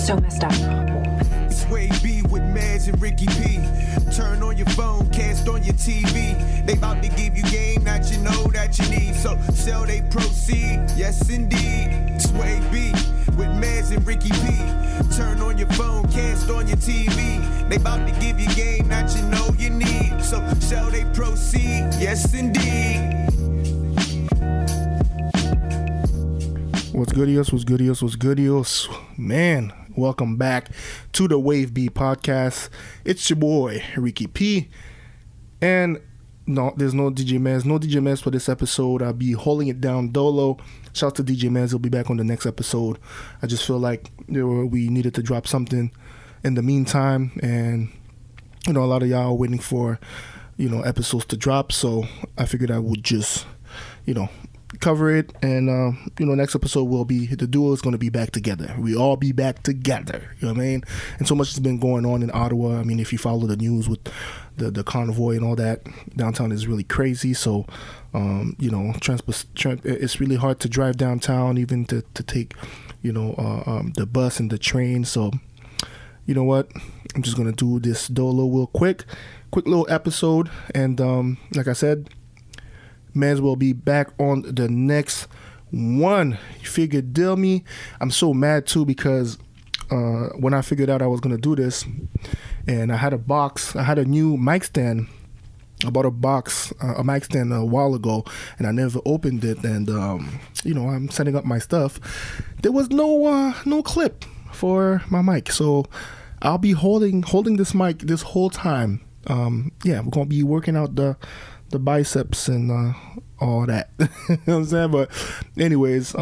so messed up. It's WaveBe with JayZ and Riki P. Turn on your phone, cast on your TV. They about to give you game that you know that you need. So sell they proceed, yes indeed. It's WaveBe with JayZ and Riki P. Turn on your phone, cast on your TV. They about to give you game that you know you need. So sell they proceed, yes indeed. What's goodios, what's goodios, what's goodios? Man, welcome back to the WaveBe podcast. It's your boy, Riki P. And no, there's no DJ Mez. No DJ Mez for this episode. I'll be holding it down dolo. Shout out to DJ Mez. He'll be back on the next episode. I just feel like we needed to drop something in the meantime. And, a lot of y'all are waiting for, episodes to drop. So I figured I would just, cover it, and next episode will be the duo is going to be back together. We all be back together, you know what I mean? And so much has been going on in Ottawa. I mean, if you follow the news with the convoy and all that, downtown is really crazy. So it's really hard to drive downtown, even to take the bus and the train. So you know what, I'm just gonna do this dolo real quick little episode, and like I said, Mez will be back on the next one. You figured, deal me. I'm so mad too because when I figured out I was gonna do this, and I had a new mic stand. I bought a mic stand a while ago, and I never opened it. And I'm setting up my stuff. There was no clip for my mic, so I'll be holding this mic this whole time. We're gonna be working out the biceps and all that. You know what I'm saying? But anyways,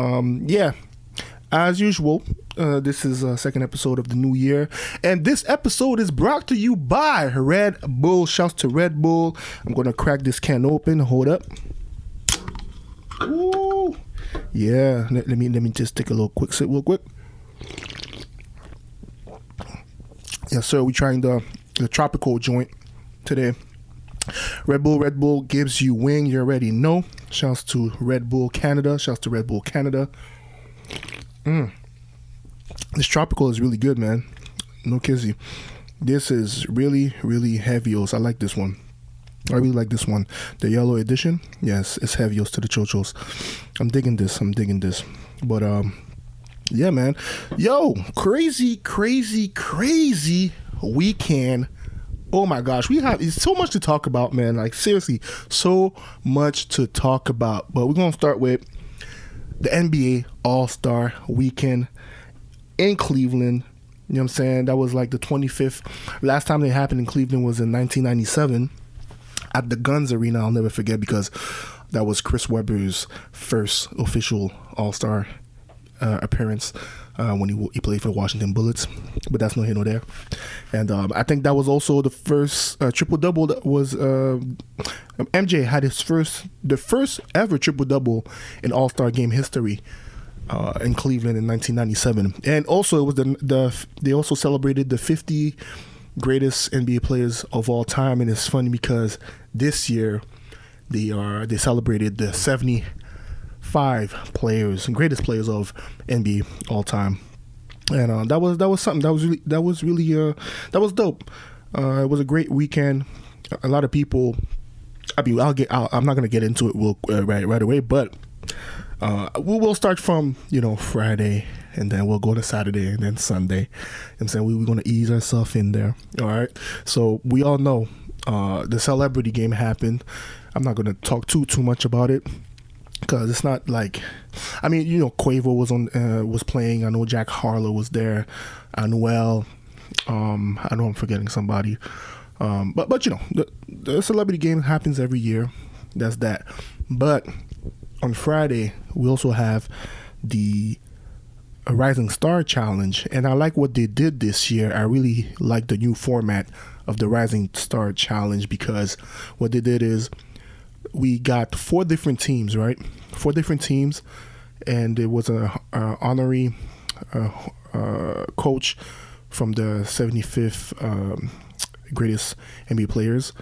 as usual, this is a second episode of the new year, and this episode is brought to you by Red Bull. Shouts to Red Bull. I'm gonna crack this can open. Hold up. Ooh. Yeah, let me just take a little quick sip real quick. Yes sir, we're trying the tropical joint today. Red Bull gives you wing. You already know. Shouts to Red Bull Canada. This tropical is really good, man. No kizzy. This is really, really heavios. I like this one. I really like this one. The yellow edition. Yes, it's heavios to the chochos. I'm digging this. But yeah, man. Yo, crazy weekend. Oh my gosh, it's so much to talk about, man. Like seriously, so much to talk about. But we're gonna start with the NBA All-Star Weekend in Cleveland. You know what I'm saying? That was like the 25th. Last time they happened in Cleveland was in 1997 at the Guns Arena. I'll never forget because that was Chris Webber's first official All-Star appearance when he played for the Washington Bullets, but that's no here nor there. And I think that was also the first triple double that was MJ had the first ever triple double in All-Star game history in Cleveland in 1997. And also it was they also celebrated the 50 greatest NBA players of all time. And it's funny because this year they celebrated the 75 players and greatest players of NBA all time, and that was something that was really dope. It was a great weekend. A lot of people. I mean, I'm not gonna get into it right away, but we'll start from Friday, and then we'll go to Saturday and then Sunday. I'm saying we're gonna ease ourselves in there. All right. So we all know the celebrity game happened. I'm not gonna talk too much about it, because it's not like, I mean, Quavo was playing. I know Jack Harlow was there, Anuel. I know I'm forgetting somebody. But the celebrity game happens every year. That's that. But on Friday we also have the Rising Star Challenge, and I like what they did this year. I really like the new format of the Rising Star Challenge, because what they did is, we got 4 different teams, right? 4 different teams, and it was a honorary coach from the 75th greatest NBA players.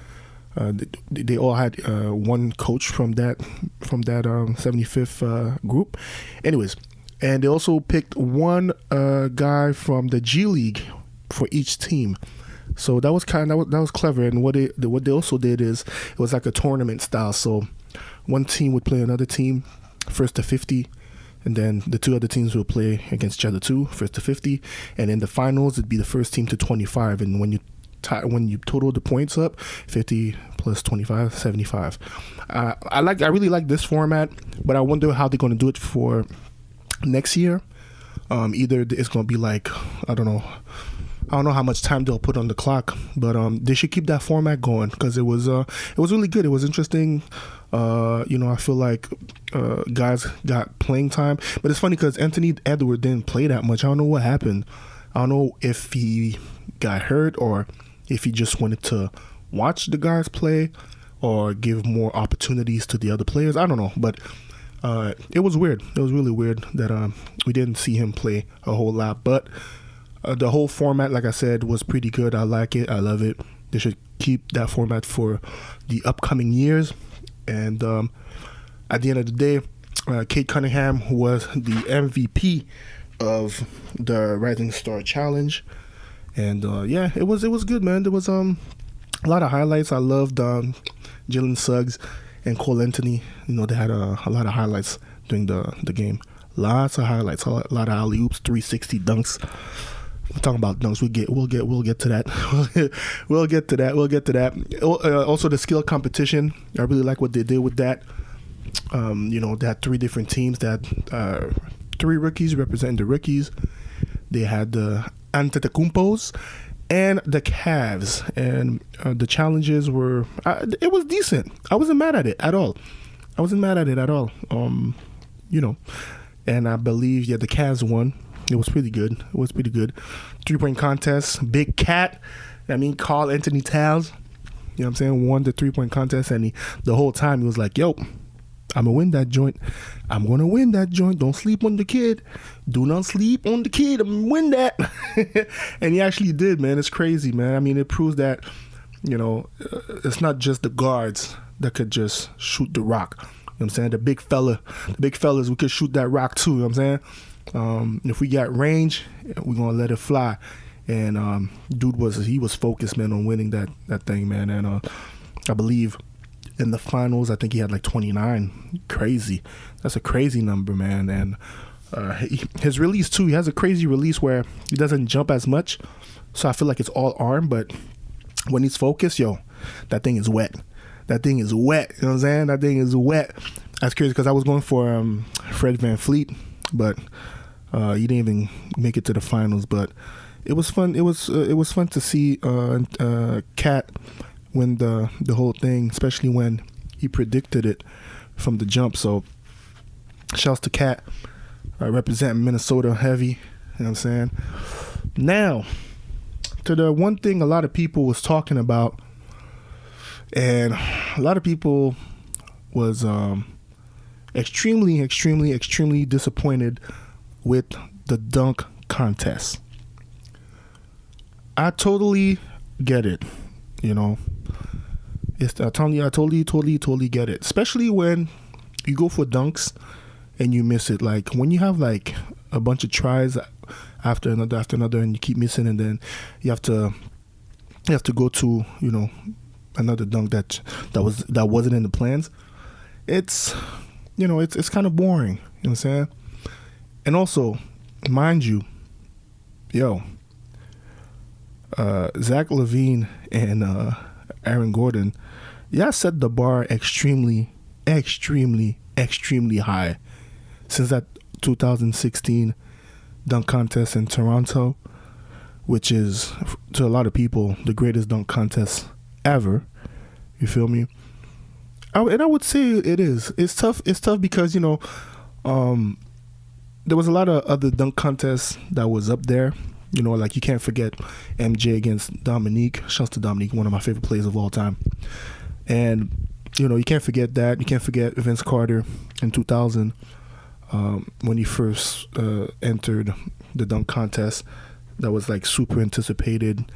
They all had one coach from that 75th group. Anyways, And they also picked one guy from the G League for each team. So that was clever. And what they also did is it was like a tournament style. So one team would play another team first to 50, and then the two other teams would play against each other too, first to 50, and in the finals it'd be the first team to 25. And when you total the points up, 50 plus 25, 75. I really like this format, but I wonder how they're going to do it for next year. Either it's going to be like, I don't know how much time they'll put on the clock, but they should keep that format going because it was really good. It was interesting. I feel like guys got playing time, but it's funny because Anthony Edwards didn't play that much. I don't know what happened. I don't know if he got hurt or if he just wanted to watch the guys play or give more opportunities to the other players. I don't know, but it was weird. It was really weird that we didn't see him play a whole lot, but the whole format, like I said, was pretty good. I like it. I love it. They should keep that format for the upcoming years. And at the end of the day, Kate Cunningham was the MVP of the Rising Star Challenge. And it was good, man. There was a lot of highlights. I loved Jalen Suggs and Cole Anthony. They had a lot of highlights during the game. Lots of highlights. A lot of alley-oops, 360 dunks. We're talking about dunks. We'll get to that. We'll get to that. Also, the skill competition. I really like what they did with that. They had three different teams. They had three rookies representing the rookies. They had the Antetokounmpos and the Cavs, and the challenges were. It was decent. I wasn't mad at it at all. And I believe the Cavs won. It was pretty good. 3-point contest. Big Cat. Carl Anthony Towns. You know what I'm saying? Won the 3-point contest, and the whole time he was like, "Yo, I'm gonna win that joint. I'm gonna win that joint. Don't sleep on the kid. Do not sleep on the kid. I'm gonna win that." And he actually did, man. It's crazy, man. It proves that it's not just the guards that could just shoot the rock. You know what I'm saying? The big fellas, we could shoot that rock too. You know what I'm saying? If we got range, we're gonna let it fly. And dude was focused, man, on winning that thing, man. And I believe in the finals, I think he had like 29. Crazy. That's a crazy number, man. And his release too, he has a crazy release where he doesn't jump as much, so I feel like it's all arm, but when he's focused, that thing is wet. You know what I'm saying? That thing is wet. That's crazy because I was going for Fred VanVleet, but he didn't even make it to the finals. But it was fun. It was fun to see Cat win the whole thing, especially when he predicted it from the jump. So shouts to Cat, representing Minnesota heavy. You know what I'm saying? Now to the one thing a lot of people was talking about, and a lot of people was extremely disappointed with the dunk contest. I totally get it. I totally get it. Especially when you go for dunks and you miss it. Like when you have like a bunch of tries after another, and you keep missing, and then you have to go to another dunk that wasn't in the plans. It's it's kind of boring. You know what I'm saying? And also, mind you, Zach LaVine and Aaron Gordon, set the bar extremely high since that 2016 dunk contest in Toronto, which is to a lot of people the greatest dunk contest ever. You feel me? I would say it is. It's tough because there was a lot of other dunk contests that was up there. Like you can't forget MJ against Dominique. Shouts to Dominique, one of my favorite players of all time. And you can't forget that. You can't forget Vince Carter in 2000 when he first entered the dunk contest. that was like super anticipated.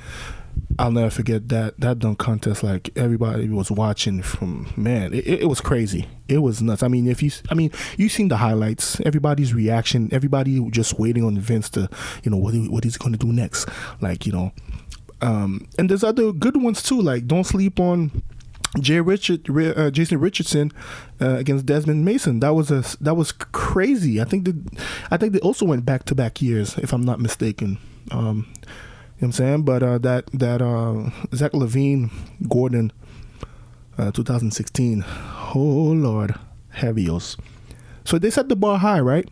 I'll never forget that dunk contest. Like everybody was watching from, man, it was crazy. It was nuts. I mean, you seen the highlights, everybody's reaction, everybody just waiting on Vince to, what he's going to do next. Like, and there's other good ones too. Like, don't sleep on Jason Richardson against Desmond Mason. That was crazy. I think they also went back-to-back years, if I'm not mistaken. You know what I'm saying? But that Zach LaVine Gordon 2016. Oh Lord, heavios. So they set the bar high, right?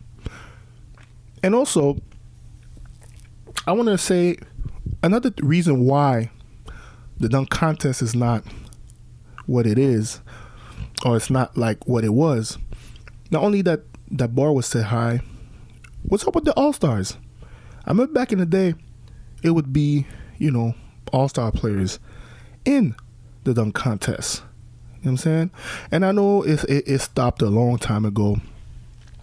And also, I want to say another reason why the dunk contest is not what it is, or it's not like what it was. Not only that bar was set high, what's up with the All-Stars? I remember back in the day, it would be, All-Star players in the dunk contest. You know what I'm saying? And I know it stopped a long time ago. You know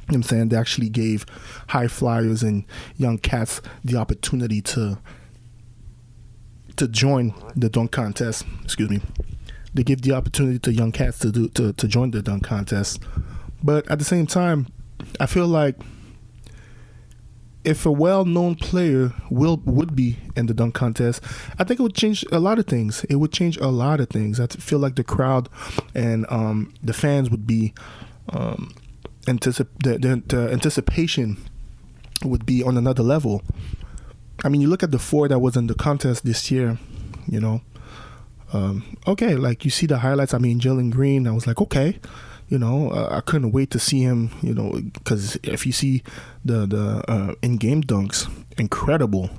what I'm saying? They actually gave high flyers and young cats the opportunity to join the dunk contest. Excuse me. They give the opportunity to young cats to join the dunk contest. But at the same time, I feel like if a well-known player would be in the dunk contest, I think it would change a lot of things. It would change a lot of things. I feel like the crowd and the fans would be the anticipation would be on another level. I mean, you look at the four that was in the contest this year, okay, like you see the highlights. I mean, Jalen Green, I was like, okay, I couldn't wait to see him, because if you see the in-game dunks, incredible.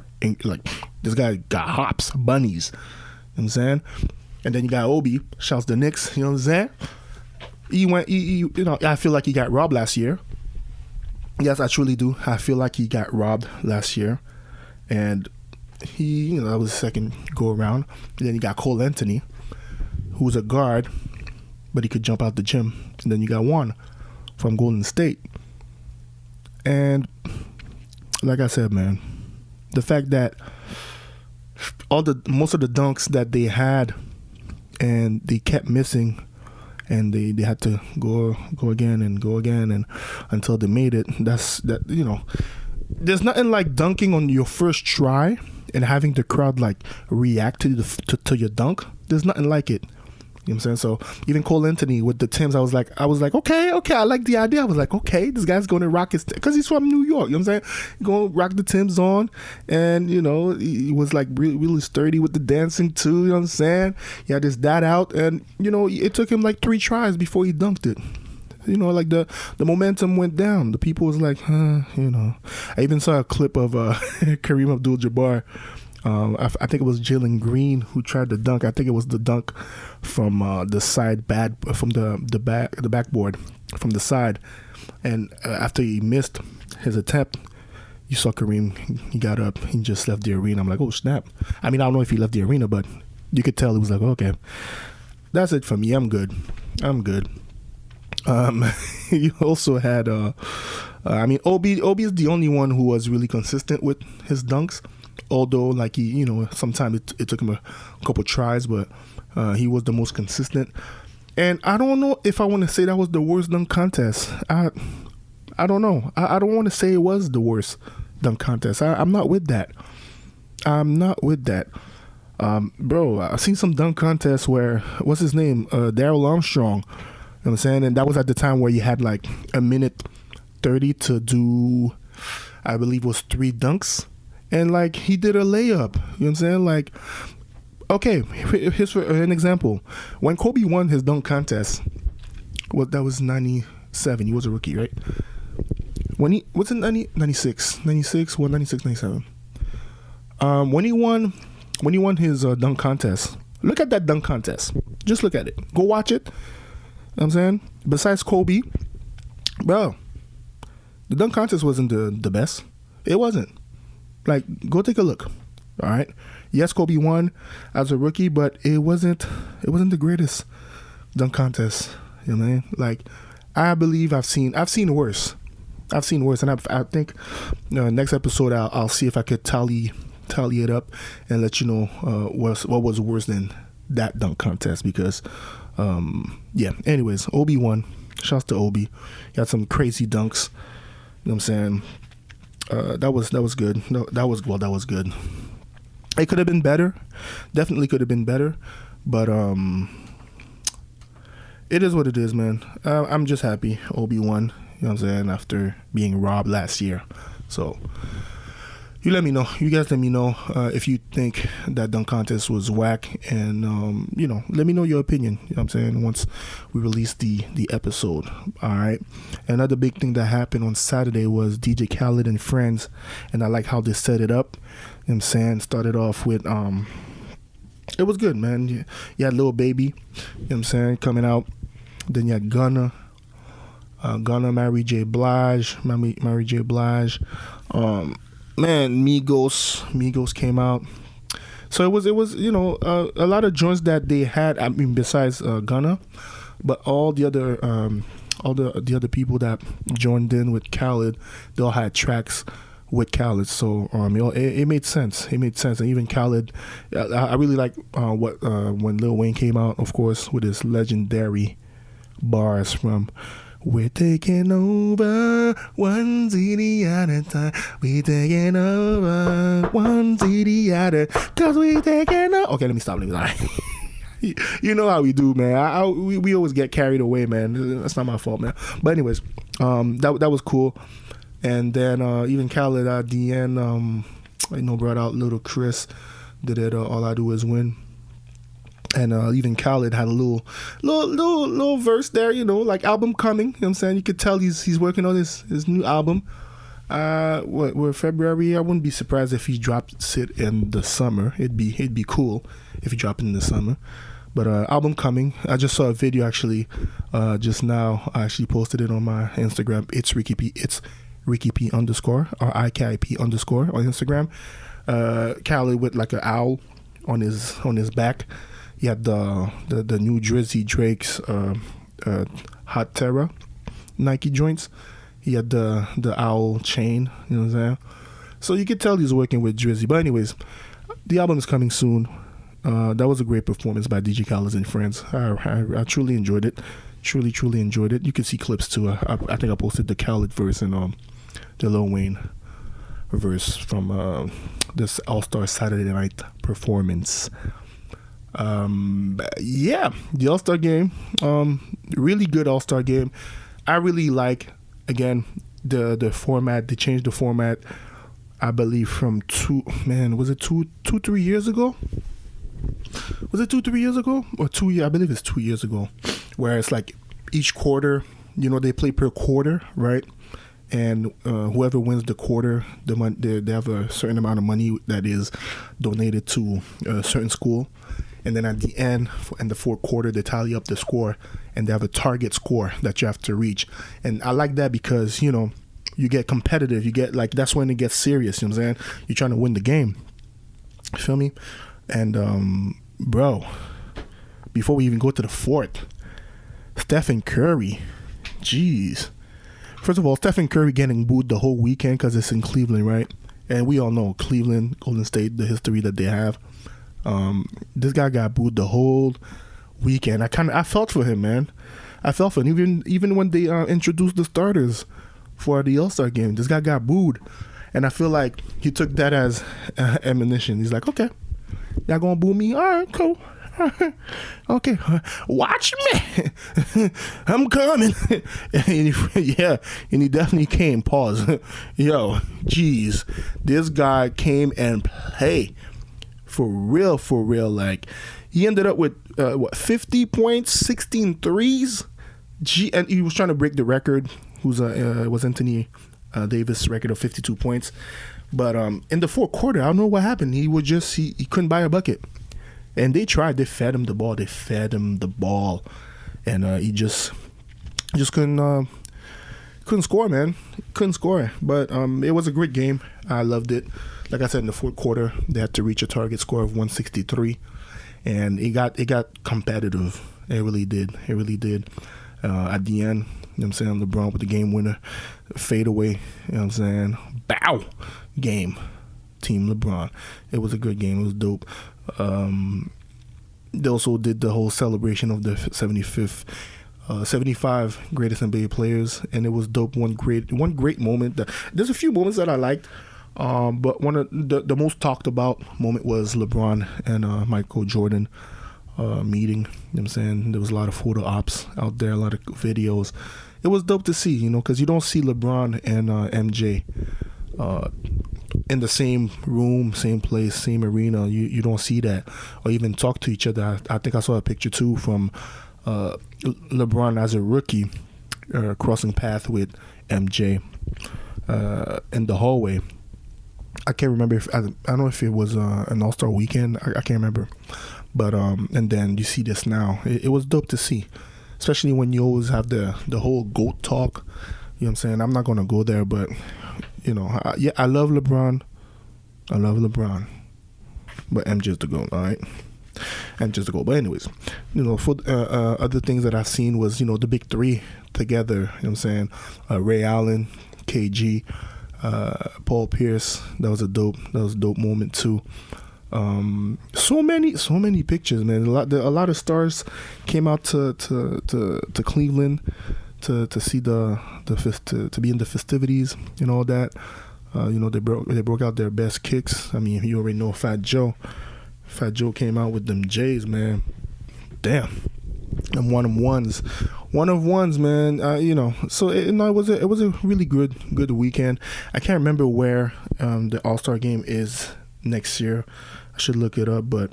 Like, this guy got hops, bunnies. You know what I'm saying? And then you got Obi, shouts the Knicks, you know what I'm saying? I feel like he got robbed last year. Yes, I truly do. I feel like he got robbed last year. And he, that was the second go around. And then you got Cole Anthony, who's a guard, but he could jump out the gym. And then you got Juan from Golden State. And like I said, man, the fact that most of the dunks that they had and they kept missing, and they had to go again and until they made it. There's nothing like dunking on your first try and having the crowd like react to your dunk. There's nothing like it. You know what I'm saying? So even Cole Anthony with the Timbs, I was like, okay, I like the idea. I was like, okay, this guy's going to rock his, because he's from New York. You know what I'm saying? Going to rock the Timbs on, and he was like really, really sturdy with the dancing too. You know what I'm saying? He had his dad out, and it took him like 3 tries before he dunked it. Like the momentum went down. The people was like, I even saw a clip of Kareem Abdul-Jabbar. I think it was Jalen Green who tried to dunk. I think it was the dunk from the side, from the backboard from the side, and after he missed his attempt, you saw Kareem. He got up. He just left the arena. I'm like, oh snap! I mean, I don't know if he left the arena, but you could tell he was like, okay, that's it for me. I'm good. You also had Obi is the only one who was really consistent with his dunks. Although, like, he, sometimes it took him a couple tries, but he was the most consistent. And I don't know if I want to say that was the worst dunk contest. I don't know. I don't want to say it was the worst dunk contest. I'm not with that. Bro, I've seen some dunk contests where, what's his name? Darrell Armstrong. You know what I'm saying? And that was at the time where you had like a minute 30 to do, I believe it was 3 dunks. And like he did a layup, you know what I'm saying? Like, okay, here's an example. When Kobe won his dunk contest, that was 97. He was a rookie, right? When he was in 96, 97. When he won his dunk contest, look at that dunk contest. Just look at it. Go watch it. You know what I'm saying? Besides Kobe, bro, the dunk contest wasn't the best. It wasn't. Like, go take a look. All right. Yes, Kobe won as a rookie, but it wasn't the greatest dunk contest. You know what I mean? Like, I believe I've seen worse. And I think next episode I'll see if I could tally tally it up and let you know what was worse than that dunk contest because, yeah. Anyways, Obi won. Shouts to Obi. He had some crazy dunks. You know what I'm saying? That was good. No, that was good. It could have been better. Definitely could have been better. But it is what it is, man. I'm just happy Obi won. You know what I'm saying? After being robbed last year. So you let me know. You guys let me know if you think that dunk contest was whack, and let me know your opinion. You know what I'm saying? Once we release the episode. All right. Another big thing that happened on Saturday was DJ Khaled and Friends, and I like how they set it up. You know what I'm saying? Started off with it was good, man. You had Lil Baby, you know what I'm saying, coming out. Then you had Gunna, Mary J. Blige. Man, Migos came out. So it was a lot of joints that they had. I mean, besides Gunna, but all the other the other people that joined in with Khaled, they all had tracks with Khaled. So it made sense. It made sense. And even Khaled, I really like when Lil Wayne came out, of course, with his legendary bars from "We're taking over one city at a time. We taking over one city at a time. Cause we taking over." Okay, let me stop. You know how we do, man. We always get carried away, man. That's not my fault, man. But anyways, that was cool. And then even Khaled at the end, brought out Little Chris, did it. All I Do Is Win. And even Khaled had a little verse there, like album coming. You know what I'm saying? You could tell he's working on his new album. We're February. I wouldn't be surprised if he drops it in the summer. It'd be cool if he dropped it in the summer. But album coming. I just saw a video actually just now. I actually posted it on my Instagram. It's Riki P. It's Riki P _ or IKIP _ on Instagram. Khaled with like an owl on his back. He had the new Drizzy Drake's Hot Terra Nike joints. He had the owl chain, you know what I'm saying? So you could tell he's working with Drizzy. But anyways, the album is coming soon. That was a great performance by DJ Khaled and Friends. I truly enjoyed it. Truly enjoyed it. You can see clips too. I think I posted the Khaled verse and the Lil Wayne verse from this All-Star Saturday Night performance. Yeah, the All-Star game, really good All-Star game. I really like, again, the format. They changed the format, I believe, from 3 years ago? Was it 2-3 years ago? Or 2 years? I believe it's 2 years ago, where it's like each quarter, they play per quarter, right? And whoever wins the quarter, they have a certain amount of money that is donated to a certain school. And then at the end, in the fourth quarter, they tally up the score, and they have a target score that you have to reach. And I like that because, you get competitive. You get, that's when it gets serious, you know what I'm saying? You're trying to win the game. You feel me? And, bro, before we even go to the fourth, Stephen Curry, jeez. First of all, Stephen Curry getting booed the whole weekend because it's in Cleveland, right? And we all know Cleveland, Golden State, the history that they have. This guy got booed the whole weekend. I felt for him, man. I felt for him. Even when they introduced the starters for the All-Star game, this guy got booed. And I feel like he took that as ammunition. He's like, okay, y'all gonna boo me? All right, cool. Okay, watch me. I'm coming. And he definitely came. Pause. Yo, jeez, this guy came and played for real. Like, he ended up with 50 points, 16 threes. And he was trying to break the record. Was Anthony Davis' record of 52 points. But in the fourth quarter, I don't know what happened. He couldn't buy a bucket. And they tried. They fed him the ball. And he just couldn't score, man. Couldn't score. But it was a great game. I loved it. Like I said, in the fourth quarter, they had to reach a target score of 163. And it got competitive. It really did. At the end, you know what I'm saying, LeBron with the game winner, fade away, you know what I'm saying, bow, game. Team LeBron. It was a good game. It was dope. They also did the whole celebration of the 75th 75 greatest NBA players, and it was dope. One great moment. There's a few moments that I liked, but one of the most talked about moment was LeBron and Michael Jordan meeting. You know what I'm saying? There was a lot of photo ops out there, a lot of videos. It was dope to see, because you don't see LeBron and MJ in the same room, same place, same arena. You don't see that, or even talk to each other. I think I saw a picture too from LeBron as a rookie crossing path with MJ in the hallway. I can't remember I don't know if it was an All-Star weekend. I can't remember, but and then you see this now. It was dope to see, especially when you always have the whole GOAT talk. You know what I'm saying? I'm not gonna go there, but I love LeBron. But MJ's the GOAT, all right? MJ's the GOAT. But anyways, for other things that I've seen was, the big three together. You know what I'm saying? Ray Allen, KG, Paul Pierce. That was a dope moment too. So many pictures, man. A lot of stars came out to Cleveland to see to be in the festivities and all that. They broke out their best kicks. I mean, you already know Fat Joe. Fat Joe came out with them J's, man. Damn, and one of ones, man. So it was a really good weekend. I can't remember where the All-Star game is next year. I should look it up, but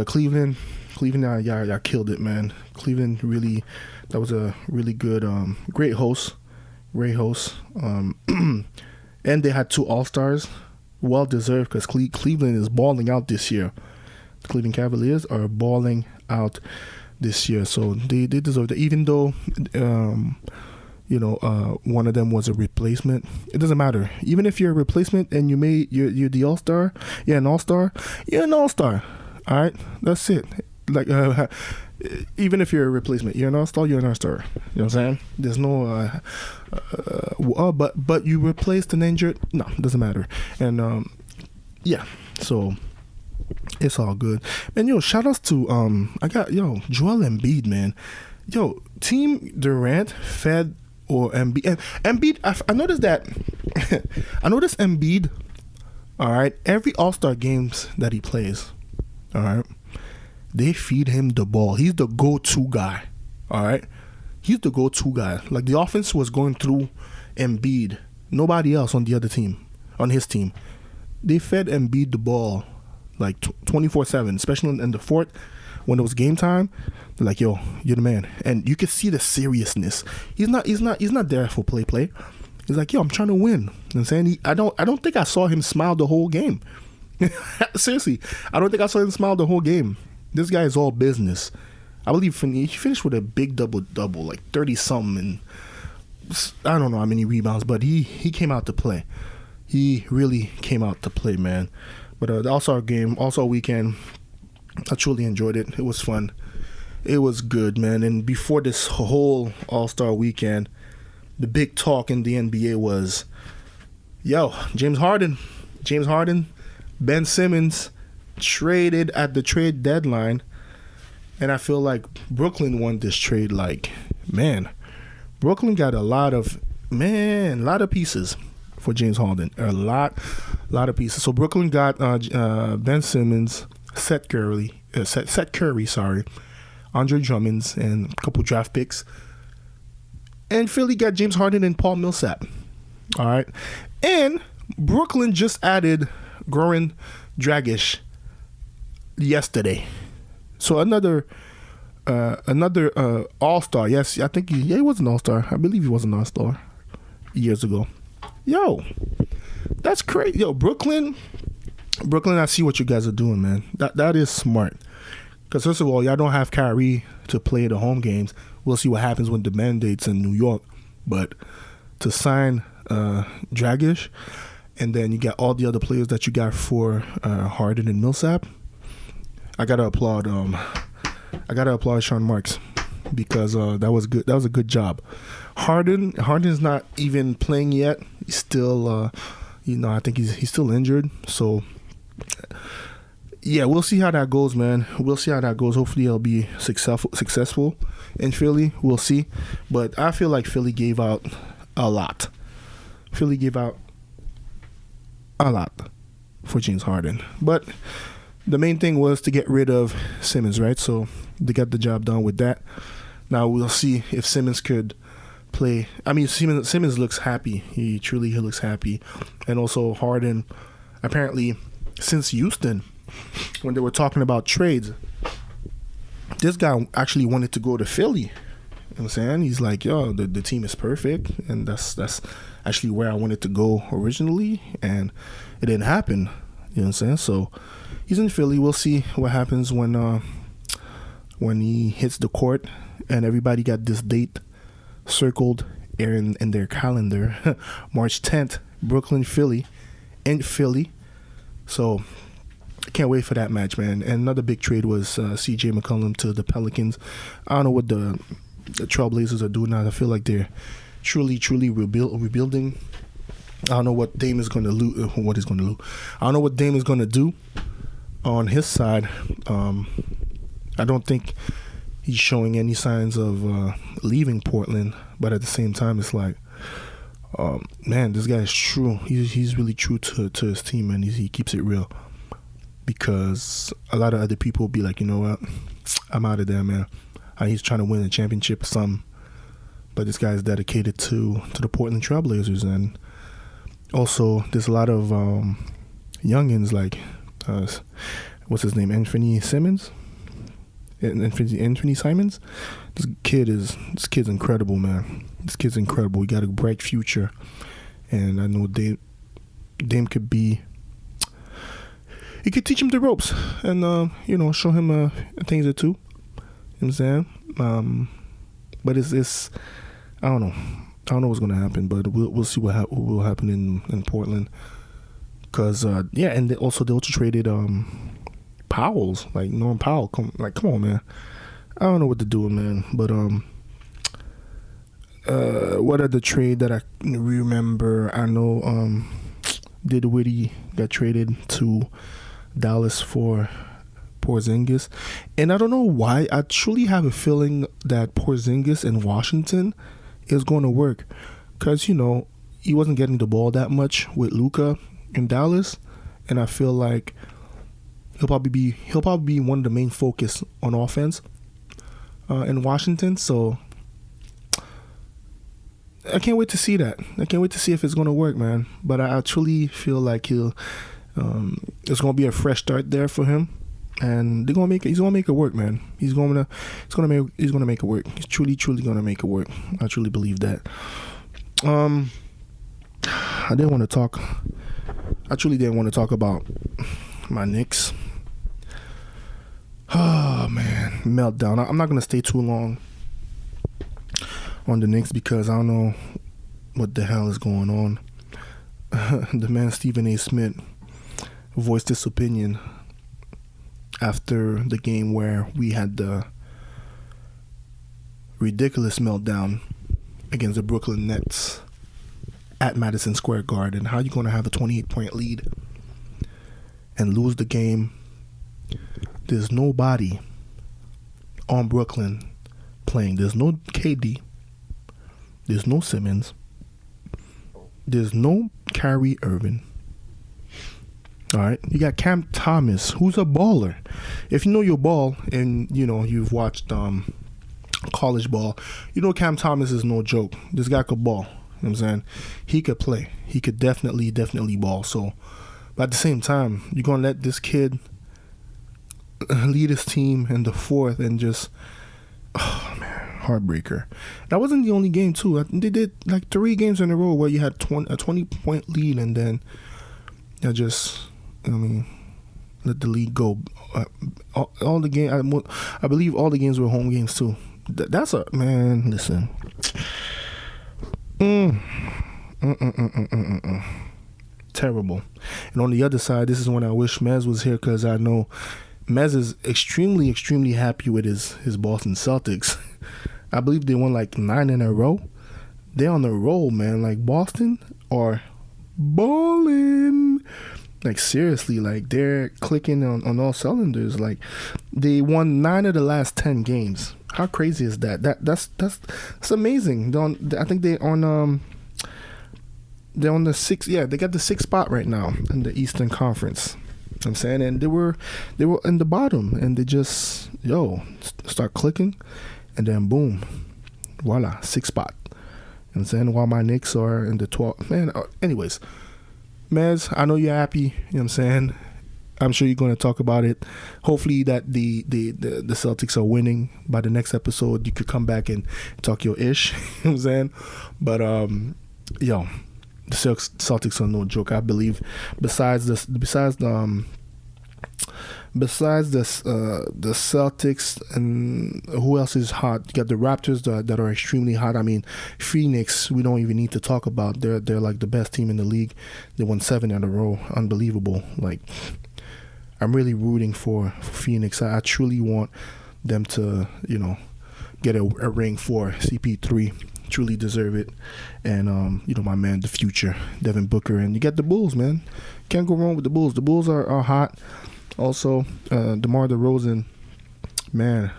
Cleveland, y'all killed it, man. Cleveland really, that was a really good, great host. And they had 2 All-Stars, well deserved, because Cleveland is balling out this year. The Cleveland Cavaliers are balling out this year, so they deserve it. Even though one of them was a replacement, it doesn't matter. Even if you're a replacement and you're the All-Star, you're an All-Star. All right, that's it. Like even if you're a replacement, you're an All-Star. You know what I'm saying? There's no but you replaced an injured, no, it doesn't matter. And so it's all good. And shout outs to Joel Embiid, man. Team Durant fed or Embiid. Embiid, I noticed that I noticed Embiid, all right, every All-Star games that he plays, all right, they feed him the ball. He's the go-to guy. All right? He's the go-to guy. Like, the offense was going through Embiid. Nobody else on the other team, on his team. They fed Embiid the ball like 24/7, especially in the fourth when it was game time. They're like, yo, you're the man. And you could see the seriousness. He's not there for play. He's like, yo, I'm trying to win. You know what I'm saying? I don't think I saw him smile the whole game. Seriously, I don't think I saw him smile the whole game. This guy is all business. I believe he finished with a big double, like 30-something, and I don't know how many rebounds, but he came out to play. He really came out to play, man. But the All-Star weekend, I truly enjoyed it. It was fun. It was good, man. And before this whole All-Star weekend, the big talk in the NBA was, James Harden, Ben Simmons traded at the trade deadline, and I feel like Brooklyn won this trade. Like, man, Brooklyn got a lot of pieces for James Harden. A lot of pieces. So Brooklyn got Ben Simmons, Seth Curry, Andre Drummond, and a couple draft picks. And Philly got James Harden and Paul Millsap. All right, and Brooklyn just added Goran Dragic yesterday. So another All-Star. Yes, I think he was an All-Star. I believe he was an All-Star years ago. That's crazy. Brooklyn, I see what you guys are doing, man. That is smart. Because first of all, y'all don't have Kyrie to play the home games. We'll see what happens with the mandates in New York. But to sign Dragic, and then you got all the other players that you got for Harden and Millsap, I gotta applaud Sean Marks, because that was good. That was a good job. Harden's not even playing yet. He's still I think he's still injured. So yeah, we'll see how that goes, man. We'll see how that goes. Hopefully, it'll be successful in Philly. We'll see. But I feel like Philly gave out a lot. Philly gave out a lot for James Harden. But the main thing was to get rid of Simmons, right? So they got the job done with that. Now we'll see if Simmons could play. I mean, Simmons looks happy. He looks happy. And also Harden, apparently, since Houston, when they were talking about trades, this guy actually wanted to go to Philly. You know what I'm saying? He's like, yo, the team is perfect, and that's actually where I wanted to go originally, and it didn't happen. You know what I'm saying? So he's in Philly. We'll see what happens when he hits the court, and everybody got this date circled in their calendar. March 10th, Brooklyn, Philly, in Philly. So I can't wait for that match, man. And another big trade was CJ McCollum to the Pelicans. I don't know what the Trailblazers are doing now. I feel like they're truly rebuilding. I don't know what Dame is going to lose. I don't know what Dame is going to do on his side. I don't think he's showing any signs of leaving Portland. But at the same time, it's like, man, this guy is true. He's really true to his team, and he keeps it real. Because a lot of other people will be like, you know what, I'm out of there, man. He's trying to win a championship or something. But this guy is dedicated to the Portland Trailblazers. And also, there's a lot of youngins like, what's his name, Anthony Simons? Anthony Simons? This kid's incredible, man. This kid's incredible. He got a bright future. And I know Dame could be... He could teach him the ropes and, show him a thing or two. You know what I'm saying? But it's I don't know. I don't know what's going to happen, but we'll see what will happen in Portland. Because, and also they also traded Powell's, like Norm Powell. Come on, man. I don't know what to do, man. But what are the trade that I remember? I know Dinwiddie got traded to Dallas for Porzingis, and I don't know why. I truly have a feeling that Porzingis in Washington is going to work, because he wasn't getting the ball that much with Luka in Dallas, and I feel like he'll probably be one of the main focus on offense in Washington. So I can't wait to see that. I can't wait to see if it's going to work, man. But I truly feel like it's going to be a fresh start there for him, and he's going to make it work, man. He's going to make it work. He's truly going to make it work. I truly believe that. I truly didn't want to talk about my Knicks. Oh man, meltdown. I'm not going to stay too long on the Knicks because I don't know what the hell is going on. The man Stephen A. Smith voiced his opinion after the game where we had the ridiculous meltdown against the Brooklyn Nets at Madison Square Garden. How are you going to have a 28-point lead and lose the game? There's nobody on Brooklyn playing. There's no KD. There's no Simmons. There's no Kyrie Irving. All right, you got Cam Thomas, who's a baller. If you know your ball and you've watched college ball, Cam Thomas is no joke. This guy could ball. You know what I'm saying? He could play. He could definitely ball. So, but at the same time, you're gonna let this kid lead his team in the fourth and just, oh man, heartbreaker. That wasn't the only game too. They did like 3 games in a row where you had a 20-point lead and then let the lead go. All the game, I believe all the games were home games too. That's a man. Listen, terrible. And on the other side, this is when I wish Mez was here, because I know Mez is extremely happy with his Boston Celtics. I believe they won like 9 in a row. They're on the roll, man. Like Boston are balling. Like seriously, like they're clicking on all cylinders. Like they won 9 of the last 10 games. How crazy is that? That's amazing. I think they're on the 6th. Yeah, they got the 6th spot right now in the Eastern Conference. You know what I'm saying, and they were in the bottom, and they just start clicking, and then boom, voila, 6th spot. You know what I'm saying, while my Knicks are in the 12th. Man, anyways. Mez, I know you're happy, you know what I'm saying? I'm sure you're going to talk about it. Hopefully that the Celtics are winning. By the next episode, you could come back and talk your ish, you know what I'm saying? But, the Celtics are no joke. I believe besides the Celtics, and who else is hot? You got the Raptors that are extremely hot. I mean, Phoenix, we don't even need to talk about. They're like the best team in the league. They won 7 in a row. Unbelievable. Like, I'm really rooting for Phoenix. I truly want them to, get a ring for CP3. Truly deserve it. And my man, the future, Devin Booker, and you get the Bulls, man. Can't go wrong with the Bulls. The Bulls are hot. Also, DeMar DeRozan, man,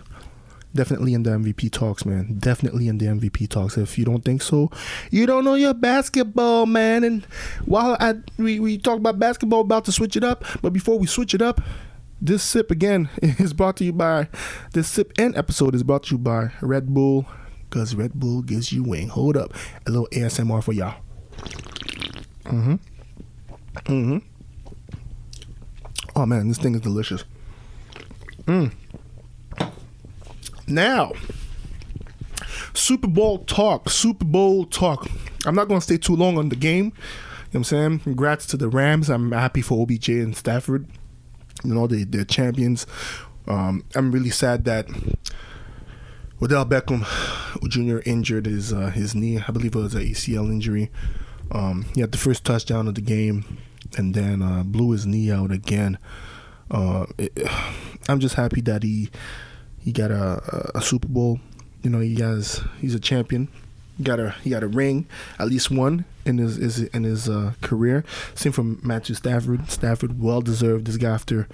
definitely in the MVP talks, man. Definitely in the MVP talks. If you don't think so, you don't know your basketball, man. And while we talk about basketball, about to switch it up, but before we switch it up, this sip again is brought to you by, this sip and episode is brought to you by Red Bull, because Red Bull gives you wing. Hold up. A little ASMR for y'all. Oh man, this thing is delicious. Now, Super Bowl talk. I'm not going to stay too long on the game. You know what I'm saying? Congrats to the Rams. I'm happy for OBJ and Stafford. They're champions. I'm really sad that Odell Beckham Jr. injured his knee. I believe it was an ACL injury. He had the first touchdown of the game, and then blew his knee out again. I'm just happy that he got a Super Bowl. He's a champion. He got a ring, at least one in his career. Same for Matthew Stafford. Stafford, well deserved. This guy, after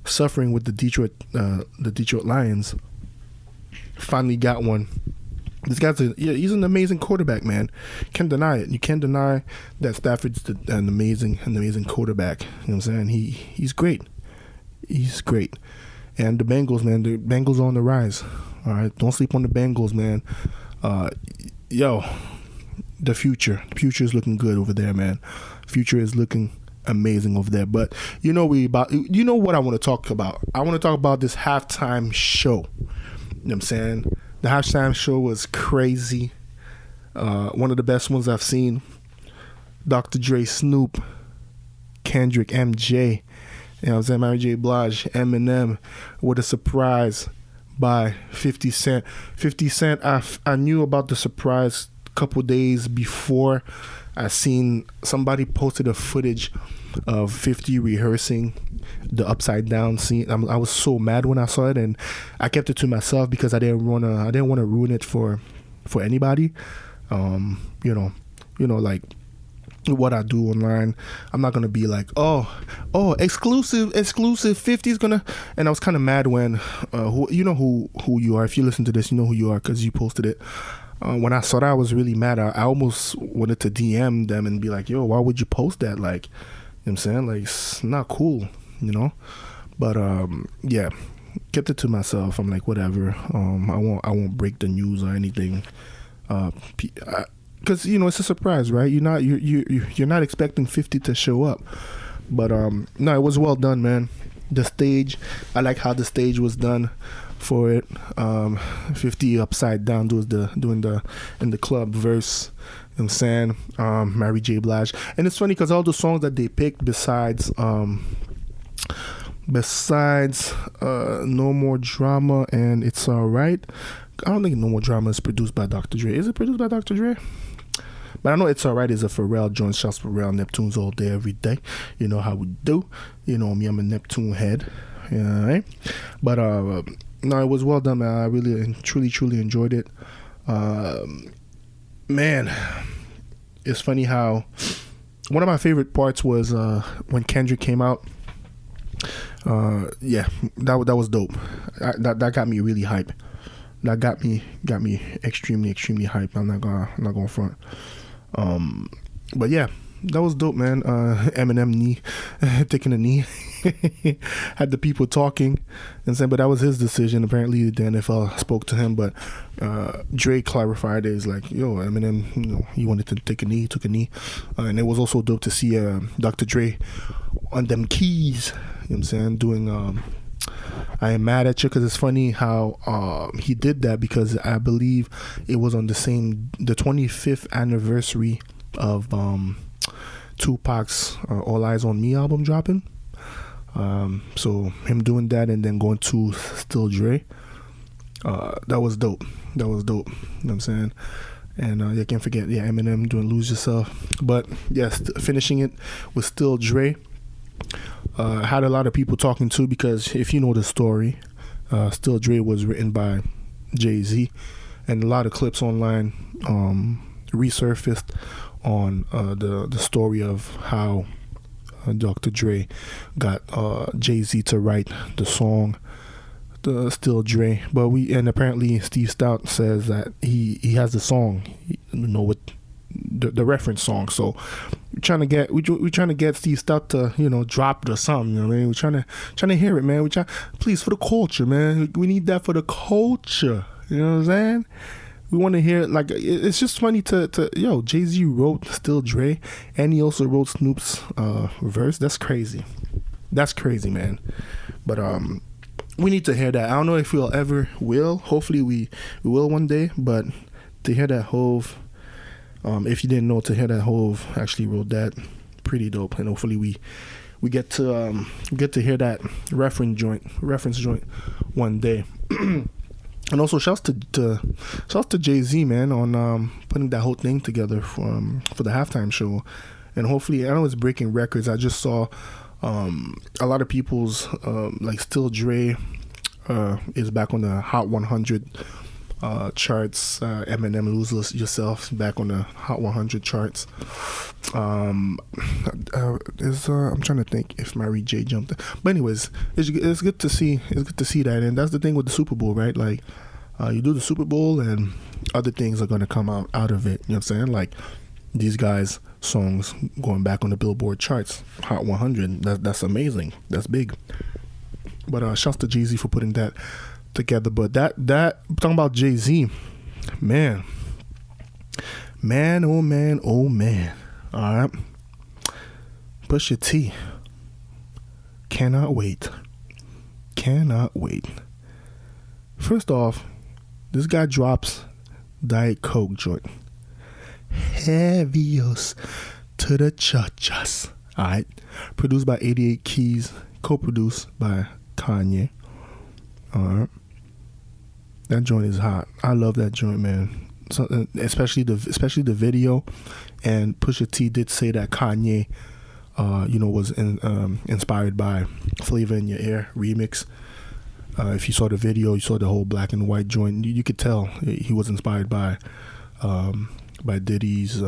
suffering with the Detroit Lions, finally got one. This guy's he's an amazing quarterback, man. Can't deny it. You can't deny that Stafford's an amazing quarterback. You know what I'm saying? He's great. He's great. And the Bengals, man, the Bengals are on the rise. All right, don't sleep on the Bengals, man. The future is looking good over there, man. Future is looking amazing over there. But what I want to talk about? I want to talk about this halftime show. You know what I'm saying? The halftime show was crazy. One of the best ones I've seen. Dr. Dre, Snoop, Kendrick, MJ, Mary J. Blige, Eminem, with a surprise by 50 Cent. 50 Cent, I knew about the surprise a couple days before. I seen somebody posted a footage of 50 rehearsing the upside down scene. I was so mad when I saw it, and I kept it to myself because I didn't want to ruin it for anybody. Like what I do online, I'm not gonna be like, oh, exclusive 50's gonna. And I was kind of mad when who you are. If you listen to this, you know who you are because you posted it. When I saw that, I was really mad. I almost wanted to DM them and be like, yo, why would you post that? Like, you know what I'm saying? Like, it's not cool, But yeah, kept it to myself. I'm like, whatever. I won't break the news or anything. Because it's a surprise, right? You're not expecting 50 to show up. But no, it was well done, man. The stage, I like how the stage was done for it. 50 upside down doing the in the club verse. You know what I'm saying? Mary J. Blige. And it's funny because all the songs that they picked besides No More Drama and It's Alright. I don't think No More Drama is produced by Dr. Dre. Is it produced by Dr. Dre? But I know It's Alright is a Pharrell joint. Shouts Pharrell, Neptune's all day, every day. You know how we do. You know me, I'm a Neptune head. Yeah, right? But no, it was well done, man. I really, truly enjoyed it. Man, it's funny how one of my favorite parts was when Kendrick came out. Yeah, that was dope. That got me really hype. That got me extremely hype. I'm not gonna front. But yeah, that was dope, man. Eminem taking a knee, had the people talking and saying, but that was his decision. Apparently, the NFL spoke to him, but Dre clarified it. He's like, yo, Eminem, he wanted to take a knee, took a knee, and it was also dope to see Dr. Dre on them keys. You know what I'm saying? Doing I Am Mad at You, because it's funny how he did that, because I believe it was on the 25th anniversary of Tupac's All Eyes on Me album dropping. So him doing that and then going to Still Dre, that was dope. You know what I'm saying? And you can't forget, Eminem doing Lose Yourself. But yes, finishing it with Still Dre. Had a lot of people talking too, because if you know the story, Still Dre was written by JayZ, and a lot of clips online resurfaced on the story of how Dr. Dre got JayZ to write the song, the Still Dre. But and apparently Steve Stout says that he has the song, with the reference song. So we're trying to get Steve Stout to drop it or something. You know what I mean? We're trying to hear it, man. Please, for the culture, man. We need that for the culture. You know what I'm saying? We want to hear, like, it's just funny to JayZ wrote Still Dre, and he also wrote Snoop's verse. That's crazy, man. But we need to hear that. I don't know if we'll ever will. Hopefully we will one day. But to hear that Hove, if you didn't know, to hear that Hove actually wrote that, pretty dope. And hopefully we get to hear that reference joint one day. And also shouts to JayZ, man, on putting that whole thing together for the halftime show. And hopefully, I know it's breaking records. I just saw a lot of people's like Still Dre is back on the Hot 100 charts. Eminem Lose Yourself back on the Hot 100 charts. I'm trying to think if Mary J jumped. But anyways, it's good to see. It's good to see that, and that's the thing with the Super Bowl, right? Like, you do the Super Bowl, and other things are gonna come out of it. You know what I'm saying? Like these guys' songs going back on the Billboard charts, Hot 100. That's amazing. That's big. But shouts to JayZ for putting that together. But that talking about JayZ, man, oh man. All right, Pusha T, cannot wait. First off, this guy drops Diet Coke joint, Heavios to the chachas. All right, produced by 88 Keys, co-produced by Kanye. All right, that joint is hot. I love that joint, man. So, especially the video. And Pusha T did say that Kanye, was inspired by Flavor in Your Air remix. If you saw the video, you saw the whole black and white joint. You could tell he was inspired by Diddy's,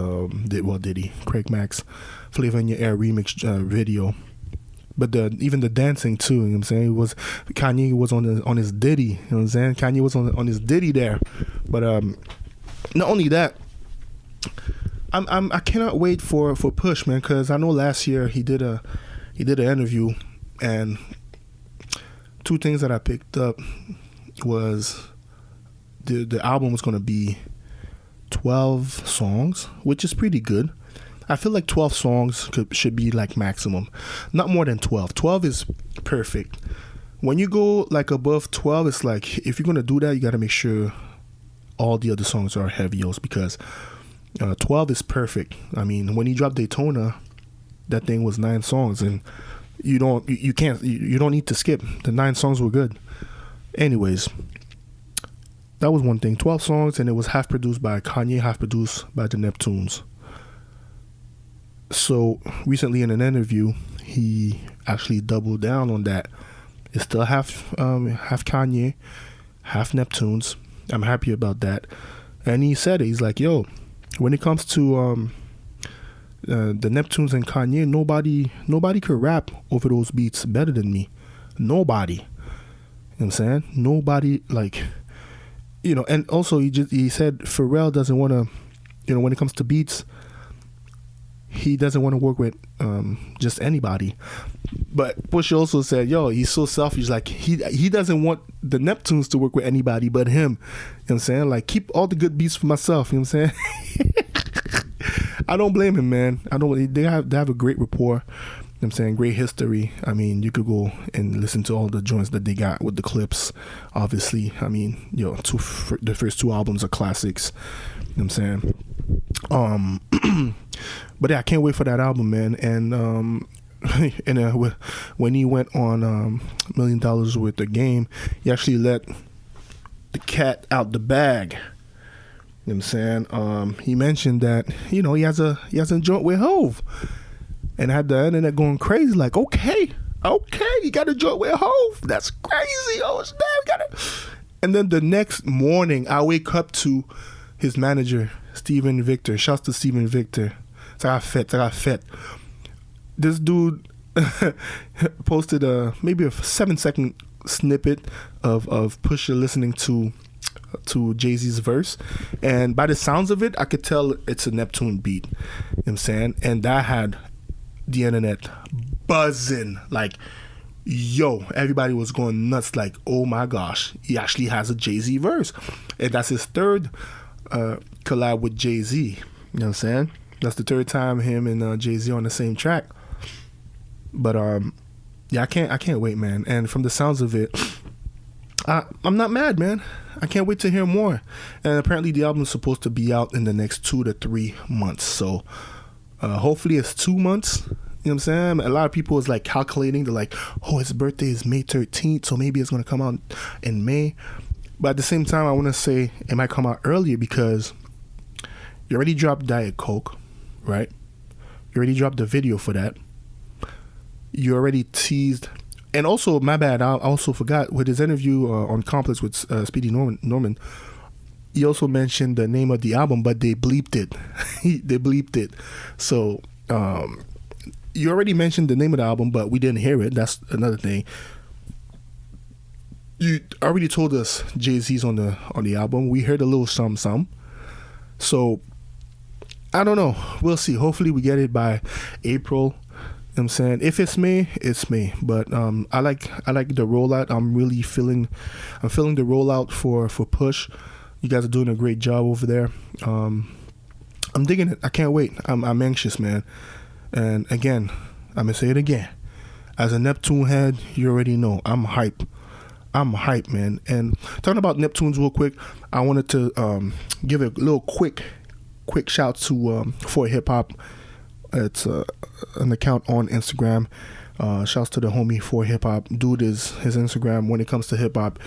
Craig Mack's Flavor in Your Air remix video. But even the dancing too, you know what I'm saying? Kanye was on his Diddy, you know what I'm saying? Kanye was on his Diddy there. But not only that, I cannot wait for Push, man, because I know last year he did an interview, and two things that I picked up was the album was going to be 12 songs, which is pretty good. I feel like 12 songs should be like maximum, not more than 12. 12 is perfect. When you go like above 12, it's like, if you're going to do that, you got to make sure all the other songs are heavios, because 12 is perfect. I mean, when he dropped Daytona, that thing was 9 songs, and you don't need to skip. The 9 songs were good. Anyways, that was one thing. 12 songs, and it was half produced by Kanye, half produced by the Neptunes. So recently in an interview, he actually doubled down on that. It's still half Kanye, half Neptunes. I'm happy about that. And he said it. He's like, yo, when it comes to the Neptunes and Kanye, nobody could rap over those beats better than me. Nobody. You know what I'm saying? Nobody, like, you know. And also he said Pharrell doesn't want to, you know, when it comes to beats, he doesn't want to work with just anybody. But Pusha also said, yo, he's so selfish. Like, he doesn't want the Neptunes to work with anybody but him. You know what I'm saying? Like, keep all the good beats for myself. You know what I'm saying? I don't blame him, man. They have a great rapport. You know what I'm saying? Great history. I mean, you could go and listen to all the joints that they got with the clips. Obviously, I mean, yo, the first two albums are classics. You know what I'm saying? But yeah, I can't wait for that album, man. And when he went on $1 Million with the Game, he actually let the cat out the bag. You know what I'm saying? He mentioned that, you know, he has a joint with Hove, and had the internet going crazy. Like, okay, you got a joint with Hove. That's crazy. Oh, damn, got it. And then the next morning, I wake up to his manager, Steven Victor. Shouts to Steven Victor. I got fet. This dude posted maybe a 7-second snippet of Pusha listening to JayZ's verse, and by the sounds of it, I could tell it's a Neptune beat. You know what I'm saying? And that had the internet buzzing. Like, yo, everybody was going nuts. Like, oh my gosh, he actually has a JayZ verse, and that's his third collab with JayZ. You know what I'm saying? That's the third time him and JayZ on the same track. But yeah, I can't wait, man. And from the sounds of it, I'm not mad, man. I can't wait to hear more. And apparently the album's supposed to be out in the next 2 to 3 months. So hopefully it's 2 months. You know what I'm saying? A lot of people is like calculating. They're like, oh, his birthday is May 13th, so maybe it's going to come out in May. But at the same time, I want to say it might come out earlier, because you already dropped Diet Coke, right? You already dropped the video for that. You already teased. And also, my bad, I also forgot, with his interview on Complex with Speedy Norman, he also mentioned the name of the album, but they bleeped it. They bleeped it. So, you already mentioned the name of the album, but we didn't hear it. That's another thing. You already told us JayZ's on the album. We heard a little some. So, I don't know. We'll see. Hopefully we get it by April. You know what I'm saying? If it's May, it's May. But I like the rollout. I'm feeling the rollout for Push. You guys are doing a great job over there. I'm digging it. I can't wait. I'm anxious, man. And again, I'm gonna say it again. As a Neptune head, you already know I'm hype. I'm hype, man. And talking about Neptunes real quick, I wanted to give a little quick shout to For Hip Hop. It's an account on Instagram. Shouts to the homie For Hip Hop. Dude, his Instagram, when it comes to hip hop,